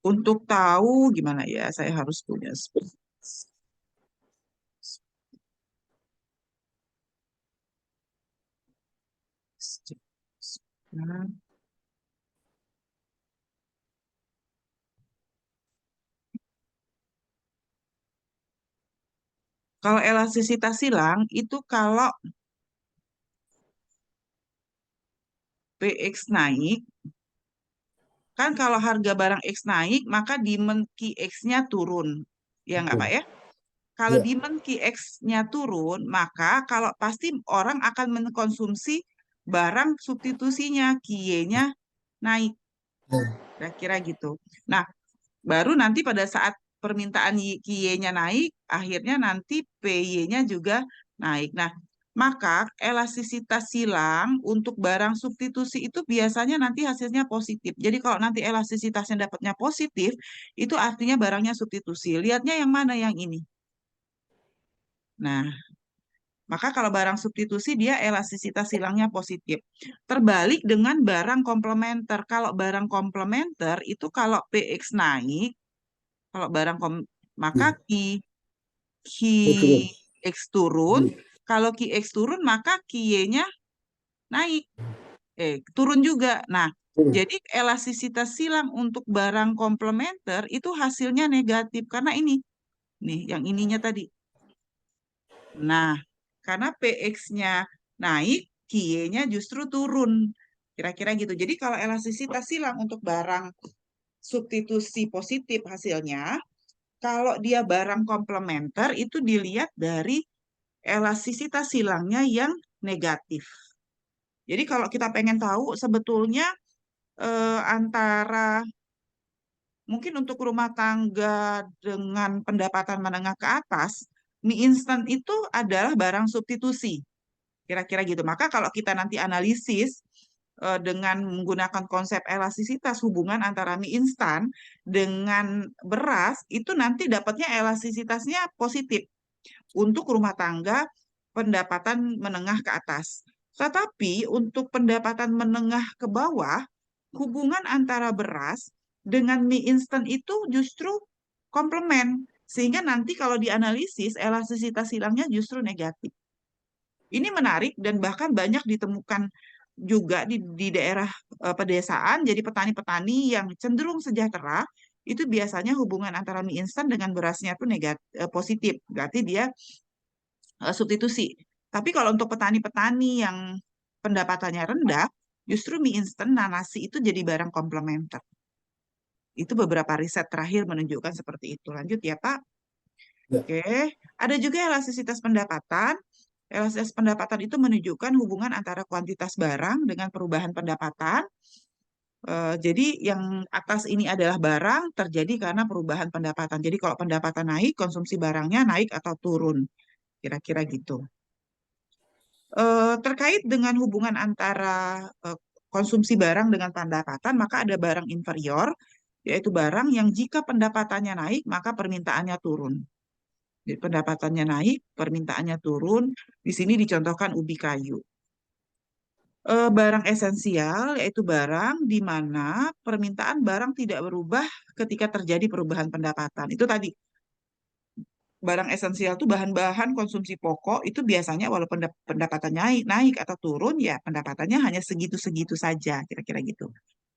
A: Untuk tahu gimana ya, saya harus punya. Kalau elastisitas silang itu kalau PX naik, kan kalau harga barang X naik, maka demand key X-nya turun. Ya nggak Pak
B: Betul.
A: ya? Kalau
B: Ya.
A: demand key X-nya turun, maka kalau pasti orang akan mengkonsumsi barang substitusinya, QY-nya naik.
B: Ya.
A: Kira-kira gitu. Nah, baru nanti pada saat permintaan QY-nya naik, akhirnya nanti PY-nya juga naik. Nah, maka elastisitas silang untuk barang substitusi itu biasanya nanti hasilnya positif. Jadi kalau nanti elastisitasnya dapatnya positif, itu artinya barangnya substitusi. Lihatnya yang mana yang ini? Nah, maka kalau barang substitusi dia elastisitas silangnya positif. Terbalik dengan barang komplementer. Kalau barang komplementer itu kalau PX naik, kalau barang maka
B: Ya. Betul.
A: Ki X turun. Kalau Ki X turun, maka Ky-nya naik. Turun juga. Nah,
B: Betul.
A: jadi elastisitas silang untuk barang komplementer itu hasilnya negatif. Karena ini, nih, yang ininya tadi. Nah, karena PX-nya naik, Ky-nya justru turun. Kira-kira gitu. Jadi kalau elastisitas silang untuk barang substitusi positif hasilnya, kalau dia barang komplementer itu dilihat dari elastisitas silangnya yang negatif. Jadi kalau kita pengen tahu sebetulnya antara mungkin untuk rumah tangga dengan pendapatan menengah ke atas, mie instan itu adalah barang substitusi. Kira-kira gitu. Maka kalau kita nanti analisis dengan menggunakan konsep elastisitas hubungan antara mie instan dengan beras, itu nanti dapatnya elastisitasnya positif untuk rumah tangga pendapatan menengah ke atas. Tetapi untuk pendapatan menengah ke bawah, hubungan antara beras dengan mie instan itu justru komplement. Sehingga nanti kalau dianalisis, elastisitas silangnya justru negatif. Ini menarik dan bahkan banyak ditemukan juga di daerah pedesaan, jadi petani-petani yang cenderung sejahtera, itu biasanya hubungan antara mie instan dengan berasnya itu positif. Berarti dia substitusi. Tapi kalau untuk petani-petani yang pendapatannya rendah, justru mie instan, nasi itu jadi barang komplementer. Itu beberapa riset terakhir menunjukkan seperti itu. Lanjut ya, Pak.
B: Ya.
A: Oke, ada juga elastisitas pendapatan. Elastisitas pendapatan itu menunjukkan hubungan antara kuantitas barang dengan perubahan pendapatan. Jadi yang atas ini adalah barang terjadi karena perubahan pendapatan. Jadi kalau pendapatan naik, konsumsi barangnya naik atau turun. Kira-kira gitu. Terkait dengan hubungan antara konsumsi barang dengan pendapatan, maka ada barang inferior, yaitu barang yang jika pendapatannya naik, maka permintaannya turun. Jadi pendapatannya naik, permintaannya turun. Di sini dicontohkan ubi kayu. Barang esensial, yaitu barang di mana permintaan barang tidak berubah ketika terjadi perubahan pendapatan. Itu tadi, barang esensial itu bahan-bahan konsumsi pokok itu biasanya walaupun pendapatannya naik, naik atau turun ya pendapatannya hanya segitu-segitu saja kira-kira gitu.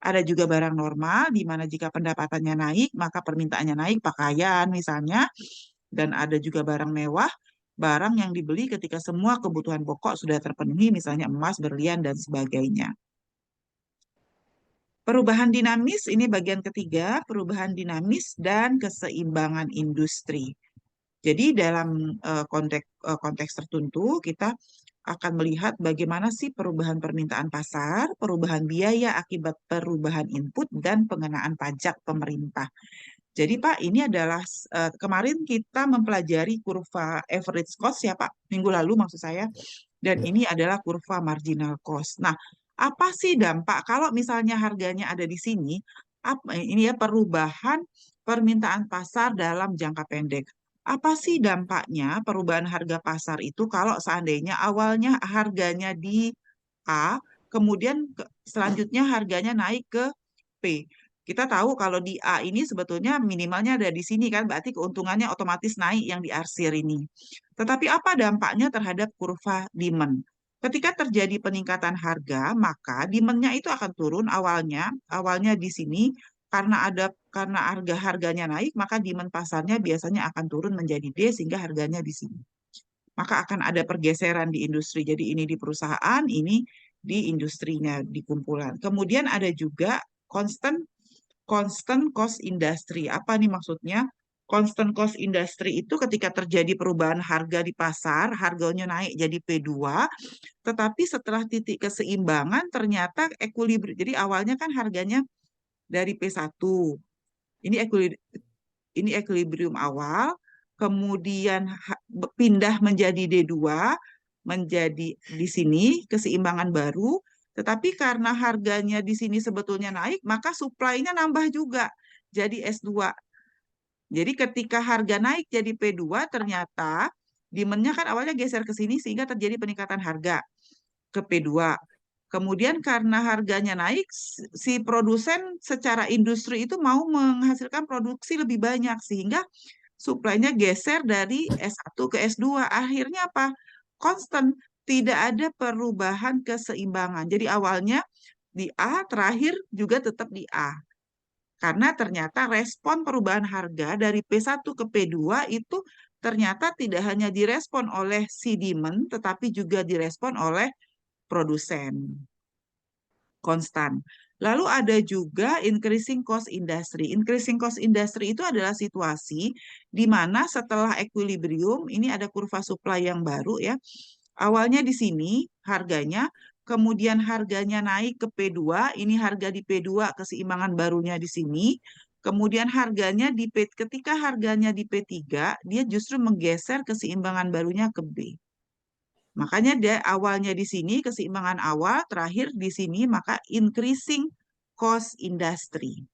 A: Ada juga barang normal di mana jika pendapatannya naik maka permintaannya naik pakaian misalnya dan ada juga barang mewah barang yang dibeli ketika semua kebutuhan pokok sudah terpenuhi misalnya emas, berlian dan sebagainya. Perubahan dinamis ini bagian ketiga, perubahan dinamis dan keseimbangan industri. Jadi dalam konteks tertentu kita akan melihat bagaimana sih perubahan permintaan pasar, perubahan biaya akibat perubahan input, dan pengenaan pajak pemerintah. Jadi Pak, ini adalah kemarin kita mempelajari kurva average cost ya Pak, minggu lalu maksud saya, dan
B: Ya.
A: ini adalah kurva marginal cost. Nah, apa sih dampak kalau misalnya harganya ada di sini? Ini ya perubahan permintaan pasar dalam jangka pendek. Apa sih dampaknya perubahan harga pasar itu kalau seandainya awalnya harganya di A, kemudian selanjutnya harganya naik ke P. Kita tahu kalau di A ini sebetulnya minimalnya ada di sini kan, berarti keuntungannya otomatis naik yang diarsir ini. Tetapi apa dampaknya terhadap kurva demand? Ketika terjadi peningkatan harga, maka demand-nya itu akan turun awalnya di sini karena harganya naik, maka demand pasarnya biasanya akan turun menjadi D sehingga harganya di sini. Maka akan ada pergeseran di industri. Jadi ini di perusahaan, ini di industrinya, di kumpulan. Kemudian ada juga constant constant cost industry. Apa nih maksudnya? Constant cost industry itu ketika terjadi perubahan harga di pasar, harganya naik jadi P2, tetapi setelah titik keseimbangan ternyata equilibrium. Jadi awalnya kan harganya dari P1. Ini equilibrium awal, kemudian pindah menjadi D2, menjadi di sini keseimbangan baru, tetapi karena harganya di sini sebetulnya naik, maka supply-nya nambah juga jadi S2. Jadi ketika harga naik jadi P2, ternyata demand-nya kan awalnya geser ke sini sehingga terjadi peningkatan harga ke P2. Kemudian karena harganya naik, si produsen secara industri itu mau menghasilkan produksi lebih banyak sehingga supply-nya geser dari S1 ke S2. Akhirnya apa? Konstan, tidak ada perubahan keseimbangan. Jadi awalnya di A, terakhir juga tetap di A. Karena ternyata respon perubahan harga dari P1 ke P2 itu ternyata tidak hanya direspon oleh si demand, tetapi juga direspon oleh produsen. Konstan. Lalu ada juga increasing cost industry. Increasing cost industry itu adalah situasi di mana setelah equilibrium, ini ada kurva supply yang baru ya. Awalnya di sini harganya, kemudian harganya naik ke P2, ini harga di P2 keseimbangan barunya di sini. Kemudian harganya ketika harganya di P3, dia justru menggeser keseimbangan barunya ke B. Makanya dia awalnya di sini keseimbangan awal, terakhir di sini maka increasing cost industry.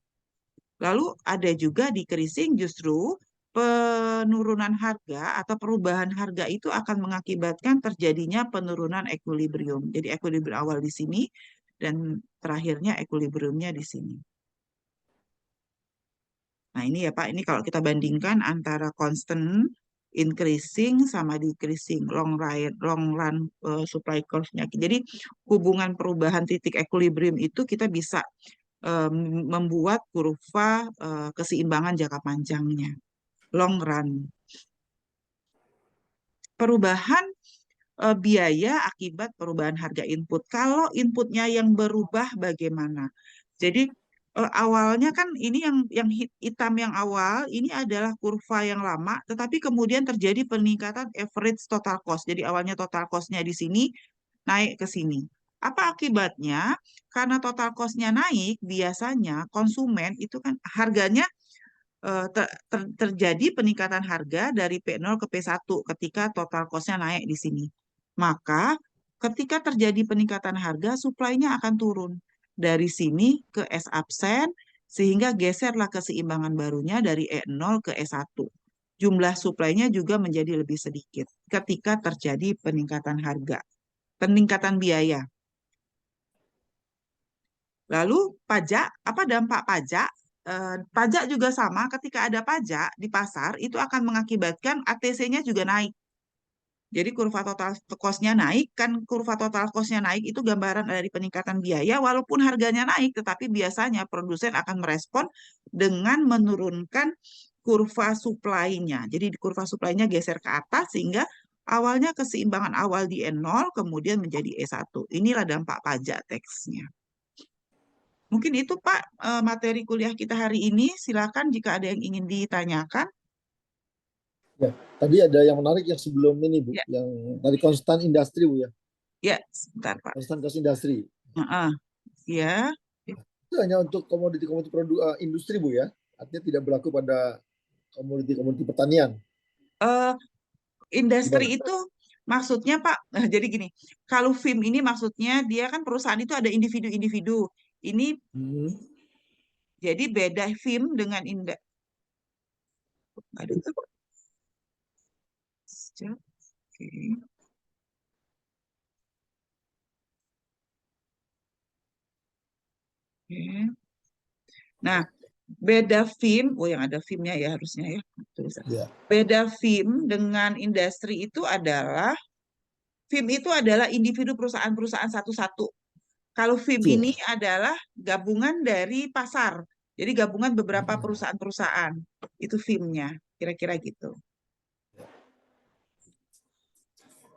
A: Lalu ada juga decreasing justru penurunan harga atau perubahan harga itu akan mengakibatkan terjadinya penurunan equilibrium. Jadi equilibrium awal di sini dan terakhirnya equilibriumnya di sini. Nah ini ya Pak, ini kalau kita bandingkan antara constant increasing sama decreasing long run supply curve-nya. Jadi hubungan perubahan titik equilibrium itu kita bisa membuat kurva keseimbangan jangka panjangnya, long run. Perubahan biaya akibat perubahan harga input. Kalau inputnya yang berubah bagaimana? Jadi awalnya kan ini yang hitam yang awal ini adalah kurva yang lama, tetapi kemudian terjadi peningkatan average total cost. Jadi awalnya total cost-nya di sini naik ke sini. Apa akibatnya? Karena total cost-nya naik, biasanya konsumen itu kan harganya terjadi peningkatan harga dari P0 ke P1 ketika total cost-nya naik di sini. Maka ketika terjadi peningkatan harga, supply-nya akan turun dari sini ke S absen, sehingga geserlah keseimbangan barunya dari E0 ke S1. Jumlah supply-nya juga menjadi lebih sedikit ketika terjadi peningkatan harga, peningkatan biaya. Lalu pajak, apa dampak pajak? Pajak juga sama, ketika ada pajak di pasar, itu akan mengakibatkan ATC-nya juga naik. Jadi kurva total cost-nya naik, kan kurva total cost-nya naik itu gambaran dari peningkatan biaya, walaupun harganya naik, tetapi biasanya produsen akan merespon dengan menurunkan kurva supply-nya. Jadi kurva supply-nya geser ke atas, sehingga awalnya keseimbangan awal di E0, kemudian menjadi E1. Inilah dampak pajak teksnya. Mungkin itu Pak materi kuliah kita hari ini. Silakan jika ada yang ingin ditanyakan.
B: Ya, tadi ada yang menarik yang sebelum ini Bu,
A: Ya,
B: yang dari konstan industri Bu ya.
A: Ya, sebentar Pak.
B: Konstan cost industri.
A: Heeh, ya.
B: Itu hanya untuk komoditi-komoditi produk industri Bu ya. Artinya tidak berlaku pada komoditi-komoditi pertanian.
A: Eh, industri
B: Gimana?
A: itu maksudnya Pak, jadi gini, kalau film ini maksudnya dia kan perusahaan itu ada individu-individu. Ini
B: Hmm.
A: jadi beda film dengan aduh, oke. Oke. Nah, beda film, oh yang ada filmnya ya harusnya ya. Tulisan.
B: Ya.
A: Beda film dengan industri itu adalah, film itu adalah individu perusahaan-perusahaan satu-satu. Kalau film
B: Betul.
A: ini adalah gabungan dari pasar. Jadi gabungan beberapa perusahaan-perusahaan. Itu filmnya, kira-kira gitu.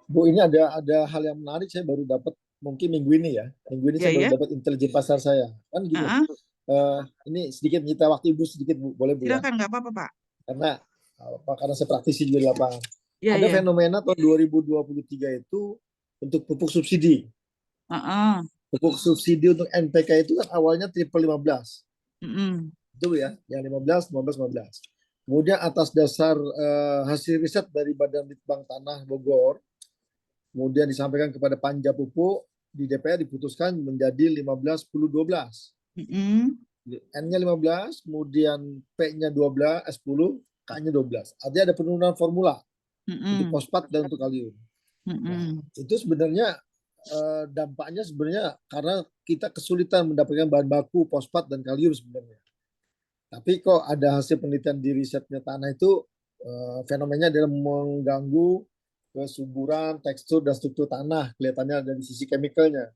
B: Bu, ini ada hal yang menarik saya baru dapat mungkin minggu ini ya. Minggu ini
A: Ya
B: saya baru
A: ya.
B: dapat intelijen pasar saya. Kan gini,
A: Heeh.
B: ini sedikit menyita waktu Ibu sedikit Bu, boleh Bu ya?
A: Silakan nggak apa-apa Pak.
B: Karena karena saya praktisi juga di lapangan.
A: Ya
B: Ada
A: ya.
B: fenomena tahun 2023 itu untuk pupuk subsidi.
A: Heeh.
B: Pupuk subsidi untuk NPK itu kan awalnya triple 15.
A: Mm-mm.
B: Itu ya, yang 15, 15, 15. Kemudian atas dasar hasil riset dari Badan Litbang Tanah Bogor, kemudian disampaikan kepada Panja Pupuk, di DPR diputuskan menjadi 15, 10, 12.
A: Mm-mm.
B: N-nya 15, kemudian P-nya 12, 10, K-nya 12. Artinya ada penurunan formula untuk
A: Mm-mm.
B: fosfat dan untuk kalium. Nah,
A: Mm-mm.
B: itu sebenarnya dampaknya sebenarnya karena kita kesulitan mendapatkan bahan baku fosfat dan kalium sebenarnya. Tapi kok ada hasil penelitian di risetnya tanah itu fenomenanya adalah mengganggu kesuburan, tekstur, dan struktur tanah kelihatannya dari sisi chemicalnya.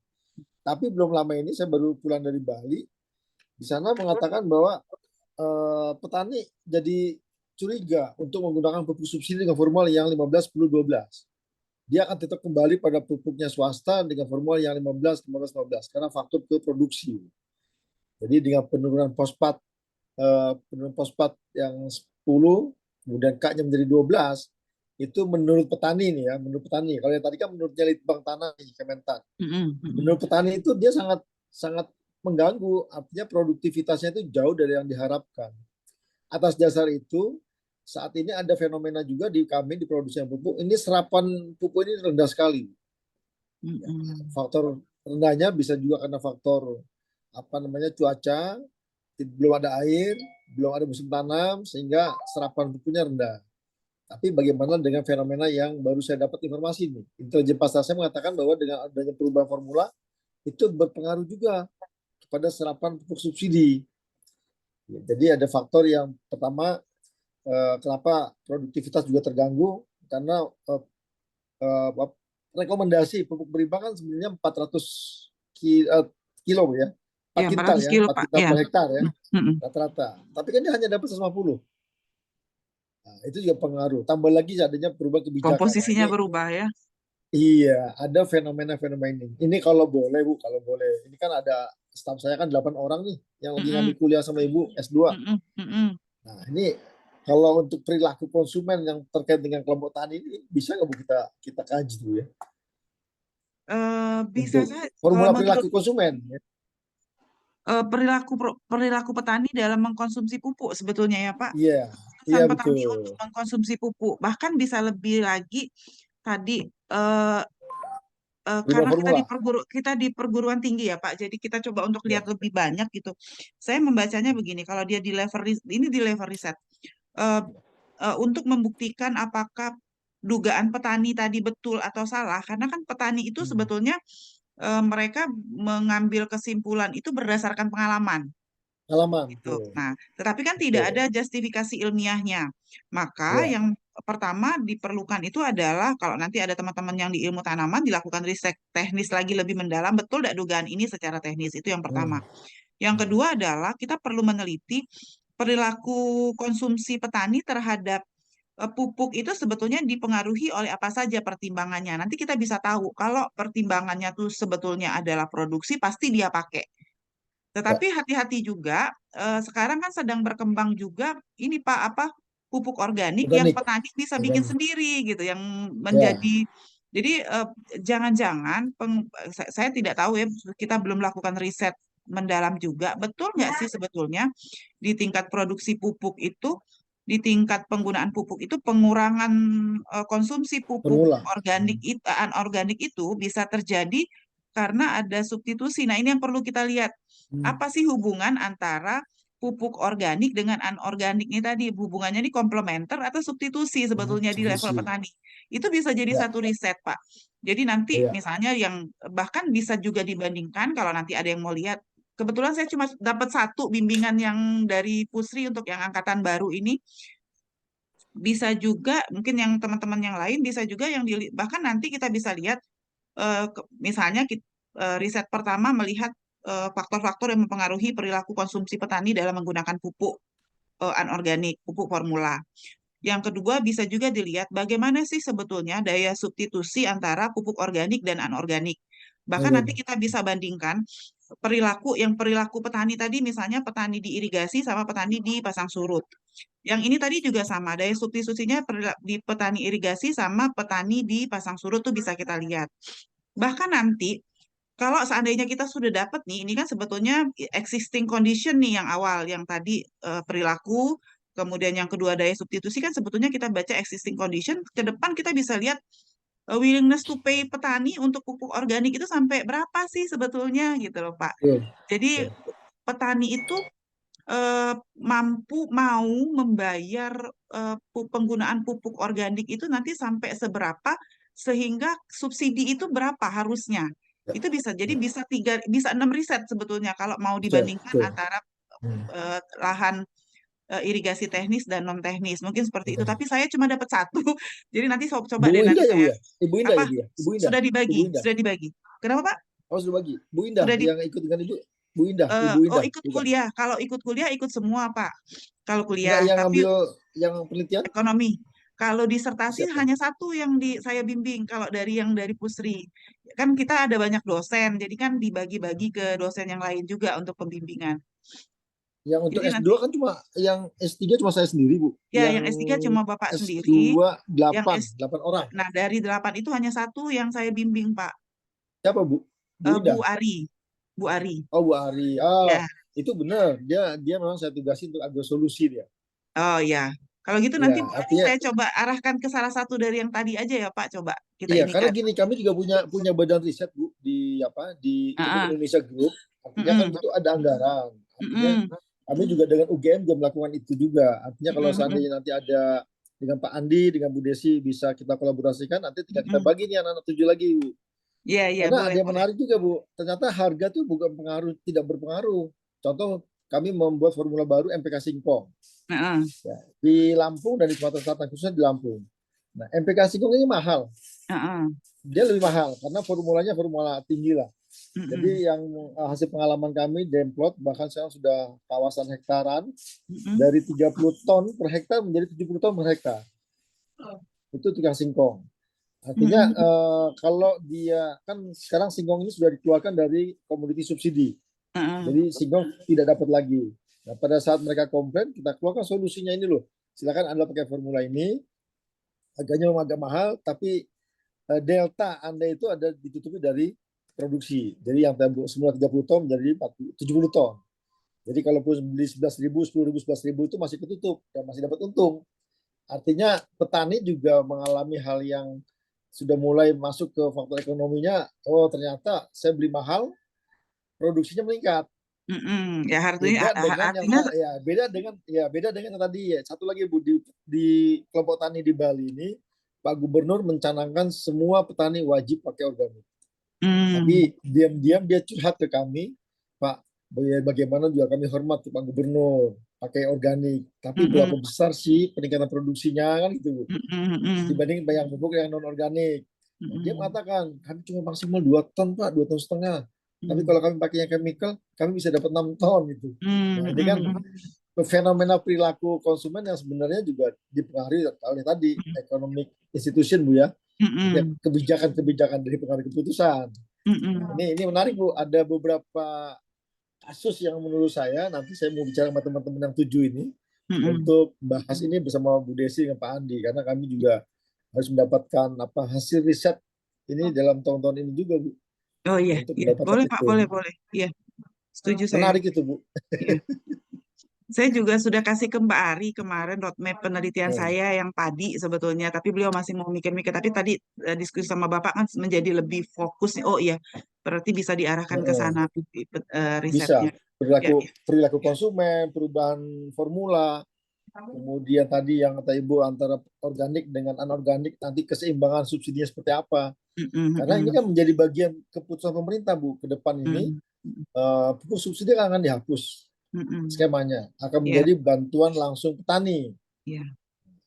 B: Tapi belum lama ini saya baru pulang dari Bali, di sana mengatakan bahwa petani jadi curiga untuk menggunakan pupuk subsidi dengan formula yang 15, 10, 12. Dia akan tetap kembali pada pupuknya swasta dengan formula yang 15, 15, 15 karena faktor keproduksi. Jadi dengan penurunan fosfat yang 10, kemudian K-nya menjadi 12, itu menurut petani nih ya, menurut petani. Kalau yang tadi kan menurutnya Litbang Tanah Kementan.
A: Mm-mm.
B: Menurut petani itu dia sangat sangat mengganggu, artinya produktivitasnya itu jauh dari yang diharapkan. Atas dasar itu, saat ini ada fenomena juga di kami di produksi pupuk, ini serapan pupuk ini rendah sekali.
A: Mm-mm.
B: Faktor rendahnya bisa juga karena faktor apa namanya cuaca, belum ada air, belum ada musim tanam, sehingga serapan pupuknya rendah. Tapi bagaimana dengan fenomena yang baru saya dapat informasi nih? Intelijen pasar saya mengatakan bahwa dengan adanya perubahan formula, itu berpengaruh juga kepada serapan pupuk subsidi. Jadi ada faktor yang pertama, kenapa produktivitas juga terganggu, karena rekomendasi pupuk berimbang kan sebenarnya 400 kilo ya, 4
A: Ya,
B: kintal
A: 400
B: ya,
A: kilo
B: 4
A: Pak.
B: kintal
A: Ya.
B: per hektar ya,
A: Mm-mm.
B: rata-rata. Tapi kan dia hanya dapat 150. Nah, itu juga pengaruh. Tambah lagi adanya perubahan kebijakan. Nah,
A: Komposisinya
B: ini
A: berubah ya.
B: iya, ada fenomena-fenomena ini. Ini kalau boleh Bu, kalau boleh. Ini kan ada staf saya kan 8 orang nih yang lagi
A: Mm-mm.
B: ngambil kuliah sama Ibu S2.
A: Mm-mm. Mm-mm.
B: Nah, ini kalau untuk perilaku konsumen yang terkait dengan kelompok tani ini bisa nggak Bu kita kaji dulu ya
A: Bisa
B: untuk
A: saya kalau
B: formula
A: menurut
B: perilaku konsumen ya.
A: perilaku petani dalam mengkonsumsi pupuk sebetulnya ya Pak.
B: Iya, iya
A: Keputusan petani
B: betul.
A: untuk mengkonsumsi pupuk bahkan bisa lebih lagi tadi eh,
B: Berubah
A: karena
B: formula.
A: kita di perguruan tinggi ya Pak. Jadi kita coba untuk lihat
B: Ya.
A: lebih banyak gitu. Saya membacanya begini, kalau dia di level ini di level riset eh, untuk membuktikan apakah dugaan petani tadi betul atau salah, karena kan petani itu
B: Hmm.
A: sebetulnya mereka mengambil kesimpulan itu berdasarkan pengalaman
B: Halaman
A: gitu.
B: betul.
A: Nah, tetapi kan tidak ada
B: Betul.
A: justifikasi ilmiahnya. Maka
B: Ya.
A: yang pertama diperlukan itu adalah kalau nanti ada teman-teman yang di ilmu tanaman dilakukan riset teknis lagi lebih mendalam, betul tidak dugaan ini secara teknis, itu yang pertama.
B: Hmm.
A: Yang
B: Hmm.
A: kedua adalah kita perlu meneliti perilaku konsumsi petani terhadap pupuk itu sebetulnya dipengaruhi oleh apa saja pertimbangannya. Nanti kita bisa tahu kalau pertimbangannya tuh sebetulnya adalah produksi, pasti dia pakai.
B: Ya.
A: Tetapi hati-hati juga, sekarang kan sedang berkembang juga ini Pak, apa pupuk organik yang
B: Organik.
A: petani bisa bikin
B: Organik.
A: sendiri gitu, yang
B: Ya.
A: menjadi Jadi jangan-jangan saya tidak tahu ya, kita belum melakukan riset mendalam juga. Betul nggak sih sebetulnya di tingkat produksi pupuk itu, di tingkat penggunaan pupuk itu pengurangan konsumsi pupuk
B: Formula.
A: organik itu, anorganik itu bisa terjadi karena ada substitusi. Nah, ini yang perlu kita lihat.
B: Hmm.
A: Apa sih hubungan antara pupuk organik dengan anorganik ini tadi? Hubungannya ini komplementer atau substitusi sebetulnya di level
B: Substitusi.
A: petani. Itu bisa jadi
B: Ya,
A: satu riset, Pak. Jadi nanti
B: ya.
A: misalnya yang bahkan bisa juga dibandingkan kalau nanti ada yang mau lihat. Kebetulan saya cuma dapat satu bimbingan yang dari Pusri untuk yang angkatan baru ini. Bisa juga mungkin yang teman-teman yang lain bisa juga yang bahkan nanti kita bisa lihat misalnya riset pertama melihat faktor-faktor yang mempengaruhi perilaku konsumsi petani dalam menggunakan pupuk anorganik, pupuk formula. Yang kedua bisa juga dilihat bagaimana sih sebetulnya daya substitusi antara pupuk organik dan anorganik. Bahkan nanti kita bisa bandingkan perilaku petani tadi, misalnya petani di irigasi sama petani di pasang surut. Yang ini tadi juga sama, daya substitusinya di petani irigasi sama petani di pasang surut tuh bisa kita lihat. Bahkan nanti kalau seandainya kita sudah dapat nih, ini kan sebetulnya existing condition nih yang awal, yang tadi perilaku, kemudian yang kedua daya substitusi kan sebetulnya kita baca existing condition, ke depan kita bisa lihat willingness to pay petani untuk pupuk organik itu sampai berapa sih sebetulnya gitu loh Pak.
B: Betul,
A: Jadi
B: betul.
A: petani itu mampu mau membayar penggunaan pupuk organik itu nanti sampai seberapa sehingga subsidi itu berapa harusnya.
B: Ya,
A: Itu bisa jadi
B: ya.
A: bisa 6 riset sebetulnya kalau mau
B: Betul,
A: dibandingkan
B: betul.
A: antara
B: Hmm.
A: lahan irigasi teknis dan non teknis. Mungkin seperti itu.
B: Betul.
A: Tapi saya cuma dapat satu. Jadi nanti coba
B: Bu
A: deh nanti
B: Indah ya Bu
A: saya
B: ya? Ibu Indah ya
A: apa
B: Bu ya? Ibu Indah.
A: sudah
B: Ibu
A: dibagi,
B: Indah.
A: sudah dibagi. Kenapa Pak?
B: Oh sudah bagi. Bu Indah
A: Sudah di
B: yang ikut dengan Ibu. Bu Indah, Ibu
A: oh
B: Indah,
A: ikut
B: bukan?
A: kuliah. Kalau ikut kuliah ikut semua Pak. Kalau
B: Enggak
A: kuliah,
B: yang
A: tapi
B: ambil yang penelitian?
A: ekonomi. Kalau disertasi
B: Siapa?
A: hanya satu yang saya bimbing. Kalau dari Pusri, kan kita ada banyak dosen, jadi kan dibagi-bagi ke dosen yang lain juga untuk pembimbingan.
B: Yang untuk
A: Jadi
B: S2
A: nanti
B: kan cuma yang S3 cuma saya sendiri, Bu.
A: ya
B: Yang
A: yang S3 cuma Bapak sendiri,
B: S2
A: yang
B: 8, 8 orang.
A: nah dari 8 itu hanya satu yang saya bimbing Pak,
B: Siapa, Bu? Bu
A: Bu
B: Indah.
A: Ari, Bu Ari.
B: Oh, Bu Ari. Ah,
A: Ya,
B: itu benar. Dia memang saya tugasin untuk agrosolusi dia.
A: oh ya. Kalau gitu
B: Ya,
A: nanti Bu Ari
B: artinya
A: saya coba arahkan ke salah satu dari yang tadi aja ya Pak, coba kita
B: iya,
A: ini
B: karena
A: kan.
B: gini kami juga punya punya badan riset, Bu, di apa? Di Pupuk
A: Heeh.
B: Indonesia Group. Artinya kan
A: Mm-mm.
B: itu ada anggaran. Artinya
A: Mm-mm.
B: kami juga dengan UGM juga melakukan itu juga. Artinya kalau
A: Mm-mm.
B: seandainya nanti ada dengan Pak Andi, dengan Bu Desi bisa kita kolaborasikan, nanti tinggal kita
A: Mm-mm.
B: bagi nih anak-anak 7 lagi, Bu.
A: Iya, iya,
B: Karena ada
A: boleh,
B: yang
A: boleh.
B: menarik juga, Bu. Ternyata harga tuh bukan pengaruh, tidak berpengaruh. Contoh, kami membuat formula baru MPK Singkong.
A: Heeh.
B: Ya, di Lampung dan di Sumatera Selatan, khususnya di Lampung. Nah, MPK Singkong ini mahal.
A: Heeh.
B: Dia lebih mahal karena formulanya formula tinggi lah.
A: Mm-mm.
B: Jadi yang hasil pengalaman kami Demplot bahkan sekarang sudah kawasan hektaran
A: Mm-mm.
B: dari 30 ton per hektar menjadi 70 ton per hektar. Itu tukang singkong. Artinya
A: Mm-mm.
B: kalau dia kan sekarang singkong ini sudah dikeluarkan dari komoditi subsidi.
A: Heeh.
B: Jadi singkong tidak dapat lagi. Nah, pada saat mereka komplain, kita keluarkan solusinya ini loh. Silakan Anda pakai formula ini. Harganya memang agak mahal, tapi delta Anda itu ada ditutupi dari produksi. Jadi yang semula 30 ton menjadi 70 ton. Jadi kalau beli 11.000, 10.000, 11.000 itu masih ketutup dan masih dapat untung. Artinya petani juga mengalami hal yang sudah mulai masuk ke faktor ekonominya. Oh ternyata saya beli mahal, produksinya meningkat.
A: Mm-mm. Ya artinya
B: Beda dengan yang
A: artinya
B: beda dengan yang tadi ya. Satu lagi Bu di kelompok tani di Bali ini Pak Gubernur mencanangkan semua petani wajib pakai organik.
A: mm,
B: Tapi diam-diam dia curhat ke kami, Pak, bagaimana juga kami hormat ke Pak Gubernur pakai organik. Tapi
A: mm-mm.
B: berapa besar sih peningkatan produksinya kan gitu
A: Mm-mm. Mm-mm.
B: dibanding yang pupuk yang non organik. Nah, dia
A: Mm-mm.
B: mengatakan kami cuma maksimal 2 ton Pak, 2,5 ton. Tapi kalau kami pakai yang chemical, kami bisa dapat 6 ton gitu. Nah, ini kan
A: Mm-mm.
B: fenomena perilaku konsumen yang sebenarnya juga dipengaruhi oleh tadi economic institution Bu ya. Artinya
A: Mm-mm.
B: kebijakan-kebijakan dari pengambil keputusan. Nah,
A: Mm-mm.
B: ini menarik Bu, ada beberapa kasus yang menurut saya nanti saya mau bicara sama teman-teman yang 7 ini
A: Mm-mm.
B: untuk bahas ini bersama Bu Desi dengan Pak Andi karena kami juga harus mendapatkan apa hasil riset ini dalam tahun-tahun ini juga, Bu,
A: Oh iya,
B: untuk
A: iya.
B: mendapatkan
A: Boleh Pak,
B: itu.
A: boleh, boleh. Iya, setuju saya.
B: Menarik itu, Bu.
A: Iya. Saya juga sudah kasih ke Mbak Ari kemarin roadmap penelitian
B: Hmm.
A: saya yang padi sebetulnya, tapi beliau masih mau mikir-mikir. Tapi tadi diskusi sama Bapak kan menjadi lebih fokus. Oh iya, berarti bisa diarahkan ke
B: Heeh.
A: sana
B: Bisa
A: risetnya. Ya,
B: perilaku
A: ya.
B: perilaku konsumen, perubahan formula, kemudian tadi yang kata Ibu antara organik dengan anorganik, nanti keseimbangan subsidinya seperti apa.
A: Mm-mm,
B: Karena ini
A: mm-mm,
B: kan menjadi bagian keputusan pemerintah, Bu, ke depan ini
A: mm-mm, mm-mm,
B: pupuk subsidi kan akan dihapus
A: mm-mm.
B: skemanya, akan
A: Ya,
B: menjadi bantuan langsung petani.
A: ya.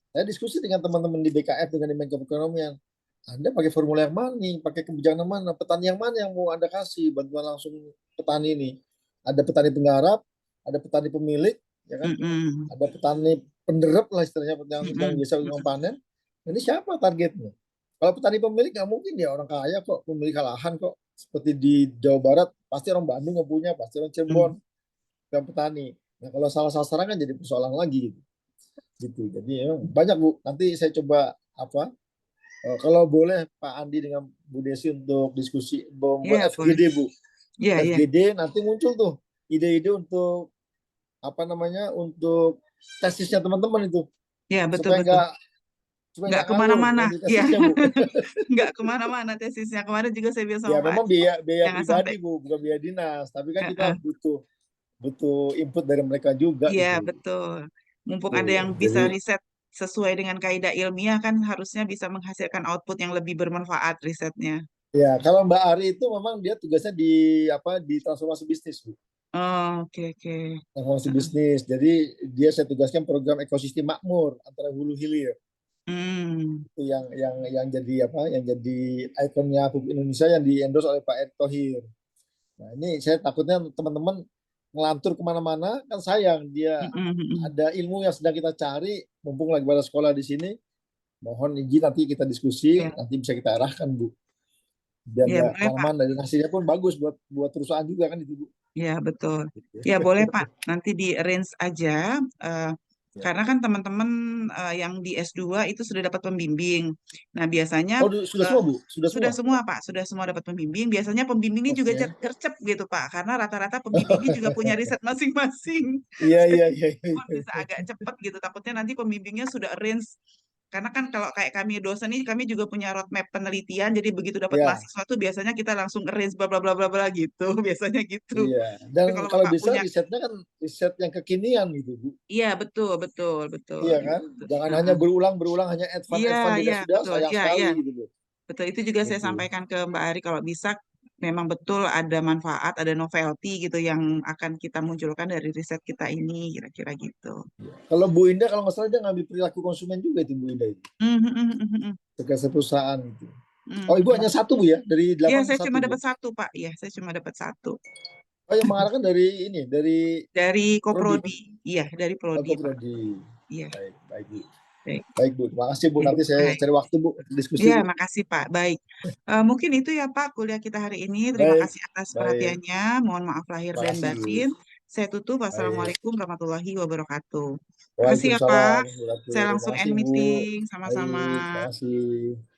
B: Saya diskusi dengan teman-teman di BKF dengan di Menko Perekonomian. Anda pakai formula yang mana nih? Pakai kebijakan mana? Petani yang mana yang mau Anda kasih bantuan langsung petani ini? Ada petani penggarap, ada petani pemilik, ya kan?
A: Mm-mm,
B: Ada petani penderep lah istilahnya, yang
A: mm-mm,
B: biasa
A: mm-mm,
B: panen. Ini siapa targetnya? Kalau petani pemilik nggak mungkin dia orang kaya kok, pemilik lahan kok. Seperti di Jawa Barat, pasti orang Bandung yang punya, pasti orang Cirebon,
A: mm.
B: dan petani. Nah, kalau salah sasaran kan jadi persoalan lagi gitu. Jadi ya, banyak Bu. Nanti saya coba apa? Kalau boleh Pak Andi dengan Bu Desi untuk diskusi membuat
A: Ya, boleh.
B: FGD Bu.
A: Ya, ya.
B: FGD nanti muncul tuh ide-ide untuk apa namanya untuk tesisnya teman-teman itu
A: Ya, betul,
B: supaya
A: betul. Nggak
B: nggak ngawur
A: kemana-mana.
B: ngambil
A: Ya,
B: tesisnya Bu.
A: nggak kemana-mana tesisnya. Kemarin juga saya bilang
B: Ya
A: sama Pak
B: memang
A: Adi,
B: biaya biaya
A: jangan sampai.
B: pribadi Bu, bukan biaya dinas. Tapi kan kita
A: Heeh.
B: butuh butuh input dari mereka juga
A: Iya,
B: gitu.
A: betul. Mumpung ada
B: Tuh,
A: yang bisa
B: jadi
A: riset sesuai dengan kaidah ilmiah kan harusnya bisa menghasilkan output yang lebih bermanfaat risetnya.
B: ya kalau Mbak Ari itu memang dia tugasnya di apa di transformasi bisnis Bu.
A: Oh, oke, oke.
B: Transformasi bisnis. Jadi dia saya tugaskan program ekosistem makmur antara hulu hilir.
A: Hmm,
B: Itu yang jadi apa? Yang jadi ikonnya pupuk Indonesia yang di-endorse oleh Pak Erick Thohir. Nah, ini saya takutnya teman-teman ngelantur kemana-mana kan sayang dia
A: mm, mm, mm, mm.
B: ada ilmu yang sedang kita cari mumpung lagi pada sekolah di sini mohon izin nanti kita diskusi
A: Ya,
B: nanti bisa kita arahkan Bu biar
A: ya
B: nggak
A: boleh Pak.
B: kemana-mana dan hasilnya pun bagus buat buat perusahaan juga kan itu Bu.
A: Ya, betul.
B: Gitu.
A: Ya, boleh Pak. Nanti di arrange aja. eh,
B: Ya.
A: karena kan teman-teman yang di S2 itu sudah dapat pembimbing. Nah, biasanya
B: Oh sudah
A: eh,
B: semua Bu sudah
A: sudah
B: semua.
A: semua Pak, sudah semua dapat pembimbing. Biasanya pembimbingnya juga
B: Oke.
A: gercep gitu Pak, karena rata-rata pembimbingnya juga punya riset masing-masing.
B: Iya iya iya
A: Cuma
B: iya.
A: bisa agak cepat gitu. Takutnya nanti pembimbingnya sudah arrange. Karena kan kalau kayak kami dosen ini, kami juga punya roadmap penelitian. Jadi begitu dapat
B: Ya,
A: mahasiswa tuh biasanya kita langsung arrange bla bla bla bla bla gitu. Biasanya gitu.
B: iya. Dan
A: Tapi kalau
B: kalau
A: Bapak
B: bisa
A: punya,
B: risetnya kan riset yang kekinian gitu, Bu.
A: iya betul betul betul
B: Iya kan?
A: gitu.
B: Jangan hanya
A: Heeh.
B: berulang-berulang hanya
A: Iya
B: advance
A: iya
B: tidak sudah
A: betul.
B: sayang
A: Iya iya
B: sekali gitu, Bu.
A: betul. Itu juga saya
B: Gitu.
A: sampaikan ke Mbak Ari kalau bisa memang betul ada manfaat, ada novelty gitu yang akan kita munculkan dari riset kita ini, kira-kira gitu.
B: Kalau Bu Indah kalau nggak salah dia ngambil perilaku konsumen juga itu Bu Indah itu.
A: Mhm, mhm, mhm, mhm.
B: Terkait perusahaan itu. Oh, Ibu
A: Mhm.
B: hanya satu Bu ya? Dari
A: Iya,
B: delapan
A: saya
B: satu
A: cuma
B: Bu.
A: dapat satu, Pak. Iya, saya cuma dapat satu.
B: Oh, yang mengarahkan dari ini, dari
A: Dari
B: Prodi.
A: Koprodi. Iya, dari Prodi,
B: Oh,
A: Pak.
B: Prodi.
A: Iya,
B: Baik, baik Bu.
A: baik.
B: Baik Bu, terima kasih Bu.
A: Oke,
B: Nanti saya
A: baik.
B: cari waktu Bu untuk diskusi
A: Iya,
B: Bu.
A: makasih, Pak. Baik. Mungkin itu ya, Pak, kuliah kita hari ini. Terima
B: Baik,
A: kasih atas
B: baik.
A: perhatiannya. Mohon maaf lahir
B: Terima
A: dan
B: kasih Bu.
A: batin. Saya tutup.
B: Baik.
A: Wassalamualaikum warahmatullahi wabarakatuh. Makasih ya, Pak.
B: Waalaikumsalam warahmatullahi
A: Saya
B: wabarakatuh. Terima
A: langsung end
B: kasih Bu.
A: meeting. Sama-sama.
B: Baik, terima kasih.